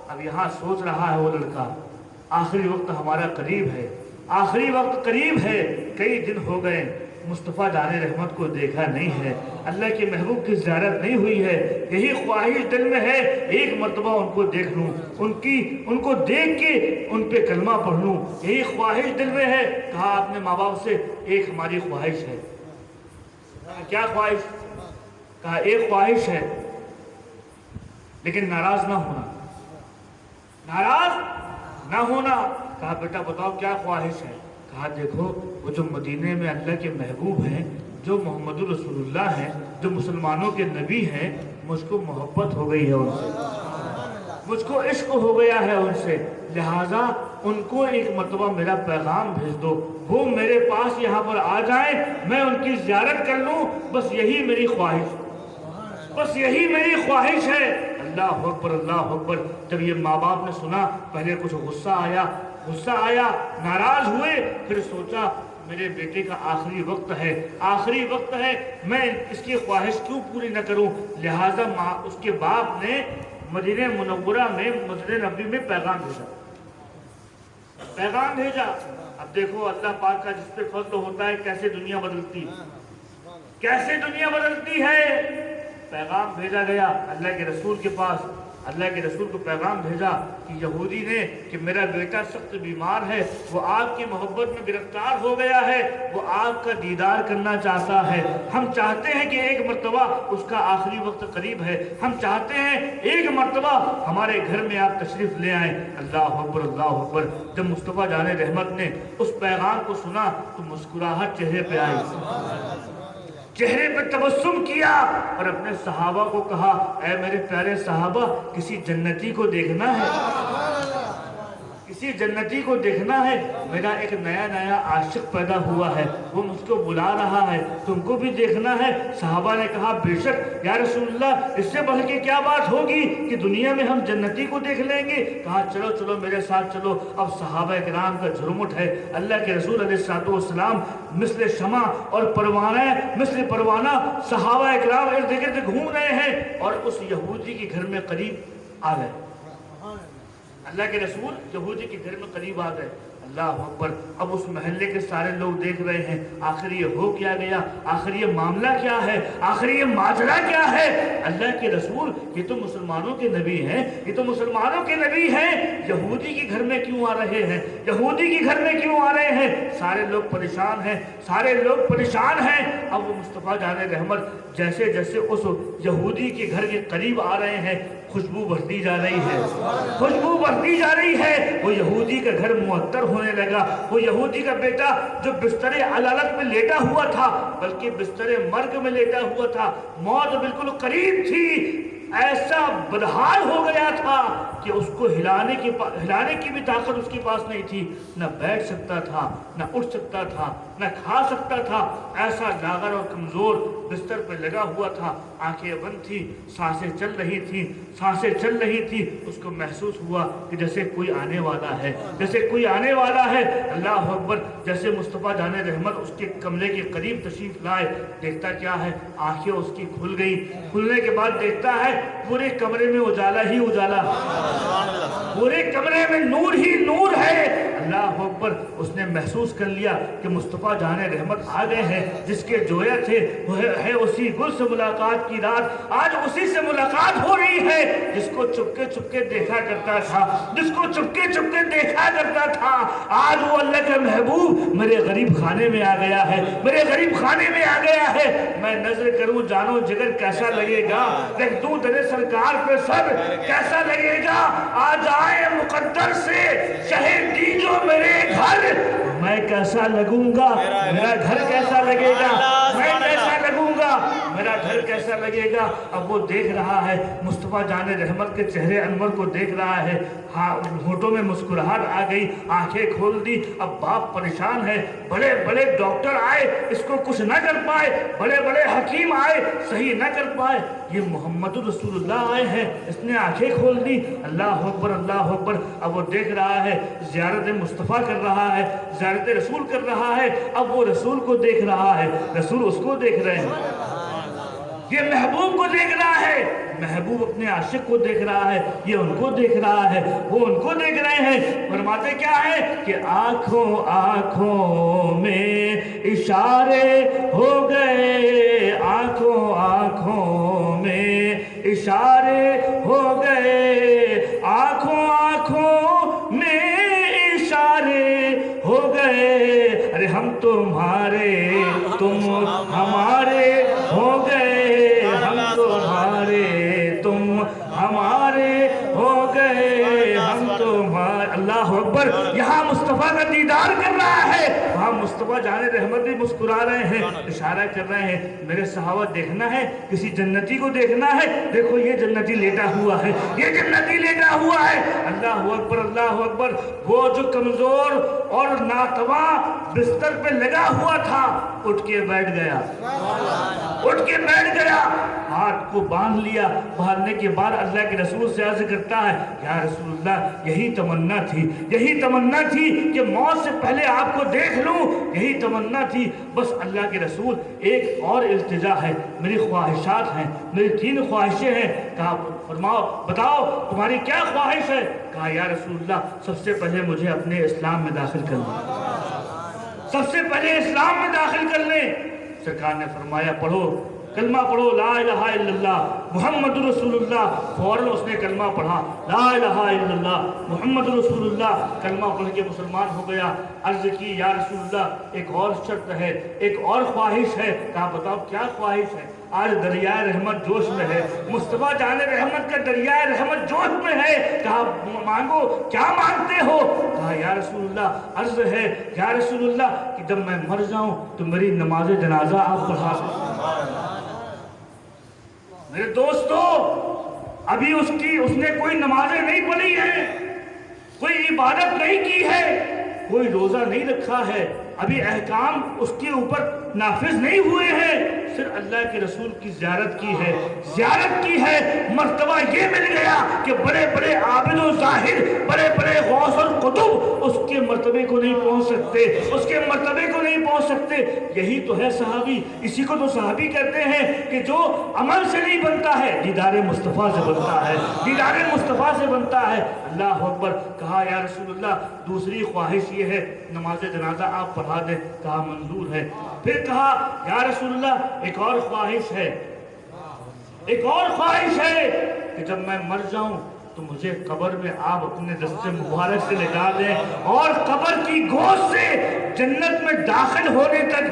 अब यहाँ सोच रहा है वो लड़का, आखिरी वक्त हमारा करीब है, आखिरी वक्त करीब है, कई दिन हो गए मुस्तफ़ा जाने रहमत को देखा नहीं है, अल्लाह के महबूब की ज़ियारत नहीं हुई है, यही ख्वाहिश दिल में है एक मरतबा उनको देख लूँ, उनको देख के उन पे कलमा पढ़ लूँ, यही ख्वाहिश दिल में है। कहा अपने माँ बाप से एक हमारी ख्वाहिश है। क्या ख्वाहिश? कहा एक ख्वाहिश है लेकिन नाराज ना होना। कहा बेटा बताओ क्या ख्वाहिश है? कहा देखो वो जो मदीने में अल्लाह के महबूब हैं, जो मोहम्मद रसूलुल्लाह हैं, जो मुसलमानों के नबी हैं, मुझको मोहब्बत हो गई है उनसे, मुझको इश्क हो गया है उनसे, लिहाजा उनको एक मरतबा मेरा पैगाम भेज दो, वो मेरे पास यहाँ पर आ जाए, मैं उनकी ज़ियारत कर लूँ, बस यही मेरी ख्वाहिश है। अल्लाह अकबर। जब ये माँ बाप ने सुना पहले कुछ गुस्सा आया, नाराज हुए, फिर सोचा मेरे बेटे का आखिरी वक्त है, मैं इसकी ख्वाहिश क्यों पूरी न करूं। लिहाजा उसके बाप ने मदीने मुनव्वरा में मस्जिद नबी में पैगाम भेजा। अब देखो अल्लाह पाक का जिस पे फजल होता है कैसे दुनिया बदलती है। पैगाम भेजा गया अल्लाह के रसूल के पास, अल्लाह के रसूल को पैगाम भेजा कि यहूदी ने कि मेरा बेटा सख्त बीमार है, वो आपकी मोहब्बत में गिरफ्तार हो गया है, वो आपका दीदार करना चाहता है। हम चाहते हैं कि एक मर्तबा उसका आखिरी वक्त करीब है, हम चाहते हैं एक मर्तबा हमारे घर में आप तशरीफ ले आए। अल्लाह अकबर। जब मुस्तफ़ा जाने रहमत ने उस पैगाम को सुना तो मुस्कुराहट चेहरे पे आई, चेहरे पर तबस्सुम किया और अपने सहाबा को कहा, ऐ मेरे प्यारे सहाबा, किसी जन्नती को देखना है, मेरा एक नया आशिक पैदा हुआ है, वो मुझको बुला रहा है, तुमको भी देखना है। सहाबा ने कहा बेशक या रसूलल्लाह, इससे बढ़ के क्या बात होगी कि दुनिया में हम जन्नती को देख लेंगे। कहा चलो मेरे साथ चलो। अब सहाबा किराम का झुरमुट है, अल्लाह के रसूल अलैहिस्सलाम मिस्ल शमा और परवाना सहाबा किराम इर्द गिर्द घूम रहे हैं और उस यहूदी के घर में करीब आ गए। अल्लाह के रसूल यहूदी के घर में करीब आ गए। अल्लाह अकबर। अब उस महल्ले के सारे लोग देख रहे हैं आखिर ये हो क्या गया, आखिर ये मामला क्या है, आखिर ये माजरा क्या है। अल्लाह के रसूल ये तो मुसलमानों के नबी हैं, ये तो मुसलमानों के नबी हैं, यहूदी के घर में क्यों आ रहे हैं, यहूदी के घर में क्यों आ रहे हैं। सारे लोग परेशान हैं, सारे लोग परेशान हैं। अब वो मुस्तफ़ा जान रहमत जैसे जैसे उस यहूदी के घर के करीब आ रहे हैं खुशबू बढ़ती जा रही है, खुशबू बढ़ती जा रही है। वो यहूदी का घर मुअत्तर होने लगा। वो यहूदी का बेटा जो बिस्तरे अलालत में लेटा हुआ था, बल्कि बिस्तरे मर्ग में लेटा हुआ था, मौत बिल्कुल करीब थी, ऐसा बदहाल हो गया था कि उसको हिलाने की भी ताकत उसके पास नहीं थी। न बैठ सकता था, न उठ सकता था, न खा सकता था। ऐसा लागर और कमज़ोर बिस्तर पर लगा हुआ था, आंखें बंद थी, सांसें चल रही थी, सांसें चल रही थी। उसको महसूस हुआ कि जैसे कोई आने वाला है, जैसे कोई आने वाला है। अल्लाह अकबर। जैसे मुस्तफ़ा जाने रहमत उसके कमरे के करीब तशरीफ़ लाए, देखता क्या है, आंखें उसकी खुल गई। खुलने के बाद देखता है पूरे कमरे में उजाला ही उजाला, पूरे कमरे में नूर ही नूर है। अल्लाह अकबर। उसने महसूस कर लिया कि मुस्तफ़ा जाने रहमत आ गए हैं। जिसके जोया थे वो है उसी गुल से मुलाकात की रात, आज उसी से मुलाकात हो रही है। जिसको चुपके चुपके देखा करता था, जिसको चुपके चुपके देखा करता था, आज वो अल्लाह का महबूब मेरे गरीब खाने में आ गया है, मेरे गरीब खाने में आ गया है। मैं नजर करूं जानो जिगर कैसा लगेगा, देख दूं तेरे सरकार पे सब कैसा लगेगा। आज आए मुकद्दर से शहर दीजो मेरे घर, मैं कैसा लगूंगा, मेरा घर कैसा लगेगा, मैं कैसा लगूंगा, मेरा घर कैसा लगेगा। अब वो देख रहा है मुस्तफ़ा जाने रहमत के चेहरे अनवर को देख रहा है। हाँ, होठों में मुस्कुराहट आ गई, आंखें खोल दी। अब बाप परेशान है, बड़े बड़े डॉक्टर आए, इसको कुछ न कर पाए, बड़े बड़े हकीम आए, सही न कर पाए। ये मोहम्मद रसूलुल्लाह आए हैं, इसने आंखें खोल दी। अल्लाह अकबर, अल्लाह अकबर। अब वो देख रहा है, ज़ियारत मुस्तफ़ा कर रहा है, ज़ियारत रसूल कर रहा है। अब वो रसूल को देख रहा है, रसूल उसको देख रहे हैं। ये महबूब को देख रहा है, महबूब अपने आशिक को देख रहा है, ये उनको देख रहा है, वो उनको देख रहे हैं। फरमाते क्या है कि आंखों आंखों में इशारे हो गए, आंखों आंखों में इशारे हो गए, आंखों आंखों में इशारे हो गए। अरे हम तुम्हारे तुम हमारे हो गए, हम तुम्हारे तुम हमारे हो गए, हम तुम्हारे। अल्लाह अकबर। यहाँ मुस्तफ़ा का दीदार कर रहा है, वहाँ मुस्तफ़ा जाने रहमत भी मुस्कुरा रहे हैं, इशारा कर रहे हैं। मेरे सहाबा देखना है, किसी जन्नती को देखना है, देखो ये जन्नती लेटा हुआ है, ये जन्नती लेटा हुआ है। अल्लाह अकबर, अल्लाह अकबर। वो जो कमज़ोर और नातवा बिस्तर पे लगा हुआ था, उठ के बैठ गया, उठ के बैठ गया, हाथ को बांध लिया। बांधने के बाद अल्लाह के रसूल से अर्ज करता है, या रसूलल्लाह यही तमन्ना थी, यही तमन्ना थी कि मौत से पहले आपको देख लूं, यही तमन्ना थी। बस अल्लाह के रसूल एक और इल्तिजा है, मेरी ख्वाहिशात हैं, मेरी 3 ख्वाहिशें हैं। कहा फरमाओ, बताओ तुम्हारी क्या ख्वाहिश है। कहा या रसूलल्लाह सबसे पहले मुझे अपने इस्लाम में दाखिल कर लें, सबसे पहले इस्लाम में दाखिल कर लें। सरकार ने फरमाया पढ़ो, कलमा पढ़ो, ला इलाहा इल्लल्लाह मुहम्मद रसूलुल्लाह। फौरन उसने कलमा पढ़ा, ला इलाहा इल्लल्लाह मुहम्मद रसूलुल्लाह। कलमा पढ़ के मुसलमान हो गया। अर्ज की या रसूलुल्लाह एक और शर्त है, एक और ख्वाहिश है। कहा बताओ क्या ख्वाहिश है। आज दरियाए रहमत जोश में है, मुस्तफ़ा जाने रहमत का दरियाए रहमत जोश में है। कहा मांगो, क्या मांगते हो। कहा या रसूलुल्लाह अर्ज है या रसूलुल्लाह कि जब मैं मर जाऊं तो मेरी नमाज जनाजा आप पढ़ा दें। मेरे दोस्तों, अभी उसने कोई नमाजें नहीं पढ़ी है, कोई इबादत नहीं की है, कोई रोजा नहीं रखा है, अभी अहकाम उसके ऊपर नाफिज नहीं हुए हैं, सिर्फ अल्लाह के रसूल की ज़ियारत की है, ज़ियारत की है। मर्तबा ये मिल गया कि बड़े बड़े आबिद और ज़ाहिद, बड़े बड़े गौस और कुतुब उसके मर्तबे को नहीं पहुंच सकते, उसके मर्तबे को नहीं नहीं पहुंच सकते। यही तो है सहाबी, इसी को तो सहाबी कहते हैं कि जो अमल से नहीं बनता है, दीदार मुस्तफ़ा से बनता है, दीदार मुस्तफ़ा से बनता है। अल्लाह अकबर। कहा या रसूलुल्लाह दूसरी ख्वाहिश ये है नमाज जनाजा आप पढ़ा दें। कहा मंजूर है। फिर कहा या रसूलुल्लाह एक और ख्वाहिश है, एक और ख्वाहिश है कि जब मैं मर जाऊं तो मुझे कब्र में आप अपने दस्ते मुबारक से लेटा दें और कब्र की गोद से जन्नत में दाखिल होने तक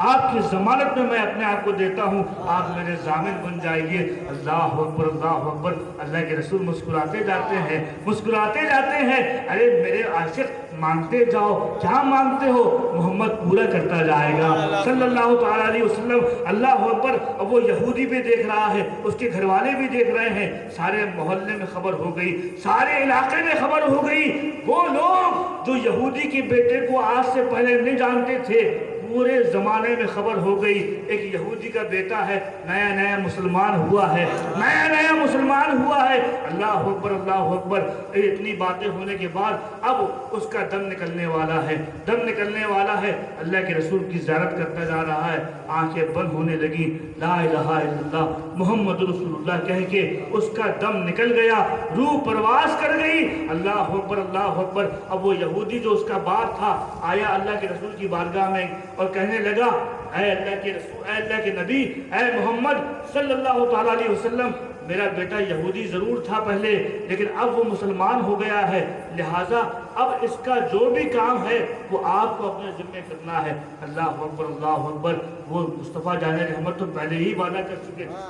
आपकी ज़मानत में मैं अपने आप को देता हूँ, आप मेरे ज़ामिन बन जाइए। अल्लाह अकबर, अल्लाह अकबर। अल्लाह के रसूल मुस्कुराते जाते हैं, मुस्कुराते जाते हैं। अरे मेरे आशिक मांगते जाओ, क्या मांगते हो, मोहम्मद पूरा करता जाएगा सल्लल्लाहु तआला अलैहि वसल्लम। अल्लाह अकबर। अब वो यहूदी भी देख रहा है, उसके घर वाले भी देख रहे हैं, सारे मोहल्ले में खबर हो गई, सारे इलाके में खबर हो गई। वो लोग जो यहूदी के बेटे को आज से पहले नहीं जानते थे, पूरे ज़माने में खबर हो गई एक यहूदी का बेटा है, नया नया मुसलमान हुआ है, नया नया मुसलमान हुआ है। अल्लाह अकबर, अल्लाह अकबर। इतनी बातें होने के बाद अब उसका दम निकलने वाला है, दम निकलने वाला है। अल्लाह के रसूल की ज़ियारत करता जा रहा है, आंखें बंद होने लगी। ला इलाहा इल्लल्लाह मुहम्मद रसूलुल्लाह कह के उसका दम निकल गया, रूह परवास कर गई। अल्लाह अकबर, अल्लाह अकबर। अब वो यहूदी जो उसका बाप था आया अल्लाह के रसूल की बारगाह में और कहने लगा ऐ अल्लाह के रसूल, ऐ अल्लाह के नबी, ऐ मोहम्मद सल्लल्लाहु तआला अलैहि वसल्लम, मेरा बेटा यहूदी ज़रूर था पहले, लेकिन अब वो मुसलमान हो गया है, लिहाजा अब इसका जो भी काम है वो आपको अपने ज़िम्मे करना है। अल्लाह अकबर, अल्लाह अकबर। वो मुस्तफ़ा जाने रहमत तो पहले ही वादा कर चुके थे,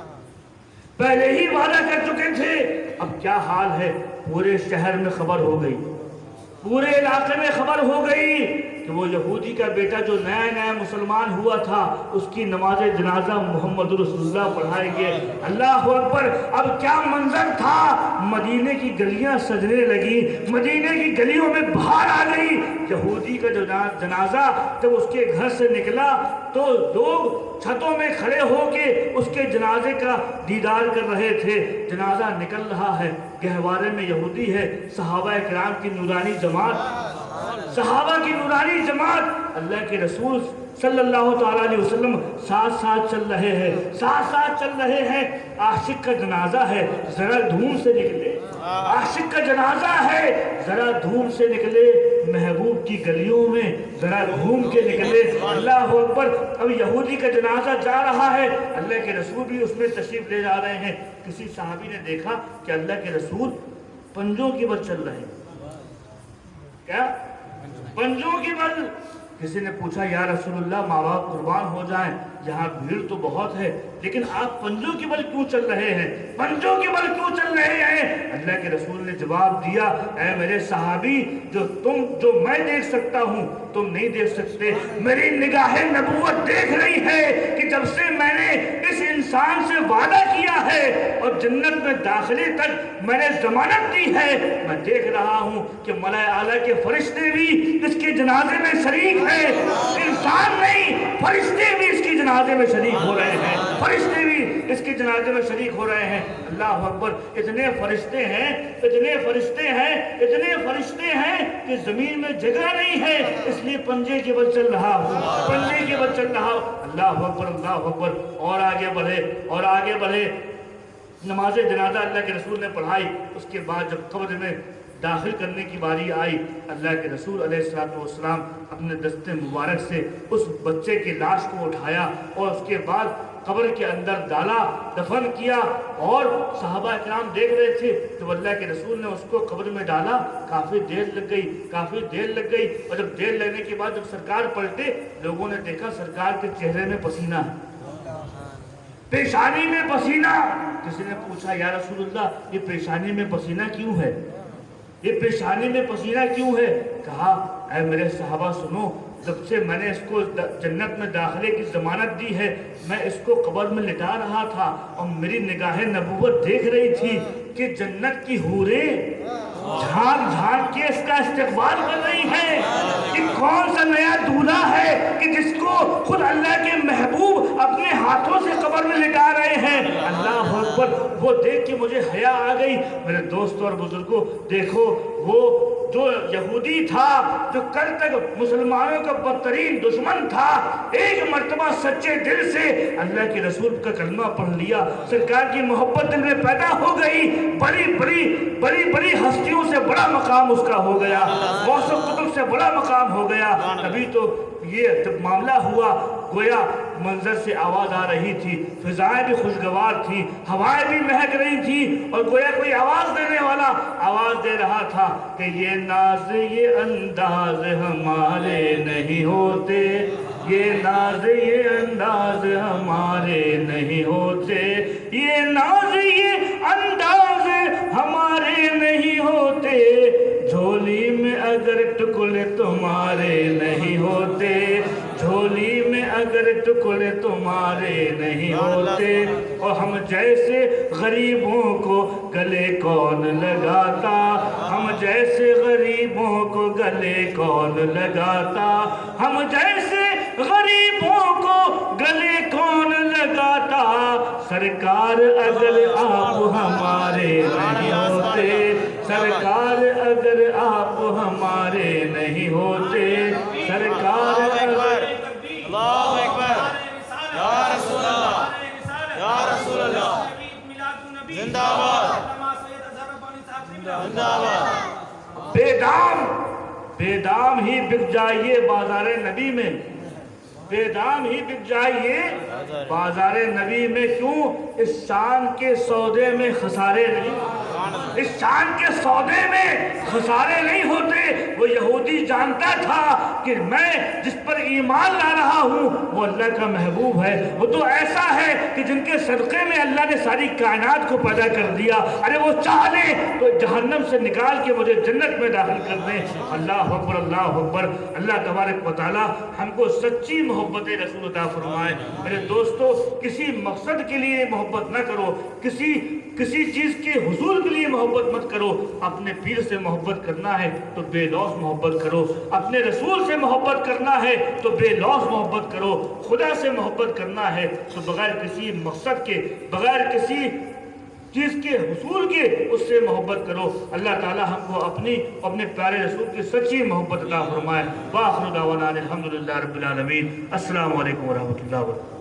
पहले ही वादा कर चुके थे। अब क्या हाल है, पूरे शहर में खबर हो गई, पूरे इलाके में खबर हो गई कि वो यहूदी का बेटा जो नया नया मुसलमान हुआ था उसकी नमाज जनाजा मोहम्मद रसूलुल्लाह पढ़ाएंगे। अल्लाह अकबर। अब क्या मंजर था, मदीने की गलियां सजने लगी, मदीने की गलियों में बाहर आ गई। यहूदी का जनाजा जब उसके घर से निकला तो लोग छतों में खड़े होके उसके जनाजे का दीदार कर रहे थे। जनाजा निकल रहा है, गहवारे में यहूदी है, सहाबा किराम की नूरानी जमात, सहाबा की नूरानी जमात, अल्लाह के रसूल सल्लल्लाहु तआला अलैहि वसल्लम साथ साथ चल रहे हैं, साथ साथ चल रहे हैं। आशिक का जनाजा है, जरा धूम से निकले, आशिक का जनाजा है, जरा धूम से निकले, महबूब की गलियों में जरा घूम के निकले। अल्लाह अकबर। अब यहूदी का जनाजा जा रहा है, अल्लाह के रसूल भी उसमें तशरीफ ले जा रहे हैं। किसी सहाबी ने देखा कि अल्लाह के रसूल पंजों की बल चल रहे हैं। क्या पंजों की बल? किसी ने पूछा या रसूलुल्लाह माँ बाप कुर्बान हो जाएं, यहाँ भीड़ तो बहुत है, लेकिन आप पंजों की बल क्यों चल रहे हैं, पंजों की बल क्यों चल रहे हैं? अल्लाह के रसूल ने जवाब दिया, ऐ मेरे सहाबी, जो मैं देख सकता हूँ तुम नहीं देख सकते। मेरी निगाहे नबूवत देख रही है कि जब से मैंने इस इंसान से वादा किया है और जन्नत में दाखिले तक मैंने जमानत दी है, मैं देख रहा हूँ कि मलाए आला के फरिश्ते भी इसके जनाजे में शरीक है। इंसान नहीं, फरिश्ते भी इसकी जनाजे में शरीक हो रहे हैं, फरिश्ते भी इसके जनाजे में शरीक हो रहे हैं। अल्लाह अकबर। इतने फरिश्ते हैं, इतने फरिश्ते हैं, इतने फरिश्ते हैं कि जमीन में जगह नहीं है, इसलिए पंजे के बल चल रहा हूँ, पंजे के बल चल रहा हूँ। अल्लाह अकबर, अल्लाह अकबर। और आगे बढ़े, और आगे बढ़े। नमाज जनाजा अल्लाह के रसूल ने पढ़ाई। उसके बाद जब कब्र में दाखिल करने की बारी आई, अल्लाह के रसूल अलैहिस्सलाम अपने दस्ते मुबारक से उस बच्चे की लाश को उठाया और उसके बाद कब्र के अंदर डाला, दफन किया। और सहाबा इकराम देख रहे थे तो अल्लाह के रसूल ने उसको कब्र में डाला। काफ़ी देर लग गई, काफ़ी देर लग गई। और जब देर लगने के बाद जब सरकार पलटे, लोगों ने देखा सरकार के चेहरे में पसीना है, पेशानी में पसीना। किसी ने पूछा या रसूलुल्लाह ये पेशानी में पसीना क्यों है, ये पेशानी में पसीना क्यों है? कहा ऐ मेरे सहाबा सुनो, जब से मैंने इसको जन्नत में दाखिले की ज़मानत दी है, मैं इसको कब्र में लिटा रहा था और मेरी निगाहें नबूवत देख रही थी کہ جنت کی حوریں جھانک جھانک کے اس کا استقبال کر رہی ہیں کہ کون سا نیا دولہا ہے کہ جس کو خود اللہ کے محبوب اپنے ہاتھوں سے قبر میں لٹا رہے ہیں۔ اللہ اکبر، وہ دیکھ کے مجھے حیا آ گئی۔ میرے دوستوں اور بزرگوں، دیکھو وہ جو یہودی تھا، جو کل تک مسلمانوں کا بدترین دشمن تھا، ایک مرتبہ سچے دل سے اللہ کے رسول کا کلمہ پڑھ لیا، سرکار کی محبت دل میں پیدا ہو گئی، بڑی بڑی ہستیوں سے بڑا مقام اس کا ہو گیا، غوث قطب سے بڑا مقام ہو گیا۔ تبھی تو یہ جب معاملہ ہوا، گویا منظر سے آواز آ رہی تھی، فضائیں بھی خوشگوار تھی، ہوائیں بھی مہک رہی تھی، اور گویا کوئی آواز دینے والا آواز دے رہا تھا کہ یہ ناز یہ انداز ہمارے نہیں ہوتے، یہ ناز یہ انداز ہمارے نہیں ہوتے، یہ ناز یہ انداز ہمارے نہیں ہوتے، جھولی میں اگر ٹکڑے تمہارے نہیں ہوتے، جھولی میں اگر ٹکڑے تمہارے نہیں ہوتے، اور ہم جیسے غریبوں کو گلے کون لگاتا، ہم جیسے غریبوں کو گلے کون لگاتا، ہم جیسے غریبوں کو گلے کون لگاتا، سرکار اگر آپ ہمارے نہیں ہوتے، سرکار اگر آپ ہمارے نہیں ہوتے، سرکار اگر اللہ اکبر، یا رسول اللہ، یا رسول اللہ، زندہ باد، زندہ باد۔ بے دام ہی بک جائیے بازار نبی میں، بے دام ہی بک جائیے بازار نبی میں، کیوں اس شان کے سودے میں خسارے نہیں، اس شان کے سودے میں خسارے نہیں ہوتے۔ وہ یہودی جانتا تھا کہ میں جس پر ایمان لا رہا ہوں وہ اللہ کا محبوب ہے، وہ تو ایسا ہے کہ جن کے صدقے میں اللہ نے ساری کائنات کو پیدا کر دیا، ارے وہ چاہ لے تو جہنم سے نکال کے مجھے جنت میں داخل کر دیں۔ اللہ اکبر، اللہ اکبر۔ اللہ تبارک و تعالی ہم کو سچی محبت رسول عطا فرمائے۔ میرے دوستو، کسی مقصد کے لیے محبت نہ کرو، کسی چیز کے حصول کے لیے محبت مت کرو۔ اپنے پیر سے محبت کرنا ہے تو بے لوث محبت کرو، اپنے رسول سے محبت کرنا ہے تو بے لوث محبت کرو، خدا سے محبت کرنا ہے تو بغیر کسی مقصد کے، بغیر کسی چیز کے حصول کے اس سے محبت کرو۔ اللہ تعالی ہم کو اپنے پیارے رسول کی سچی محبت عطا فرمائے۔ وآخر دعوانا الحمدللہ رب العالمین۔ السلام علیکم ورحمۃ اللہ وبرکاتہ۔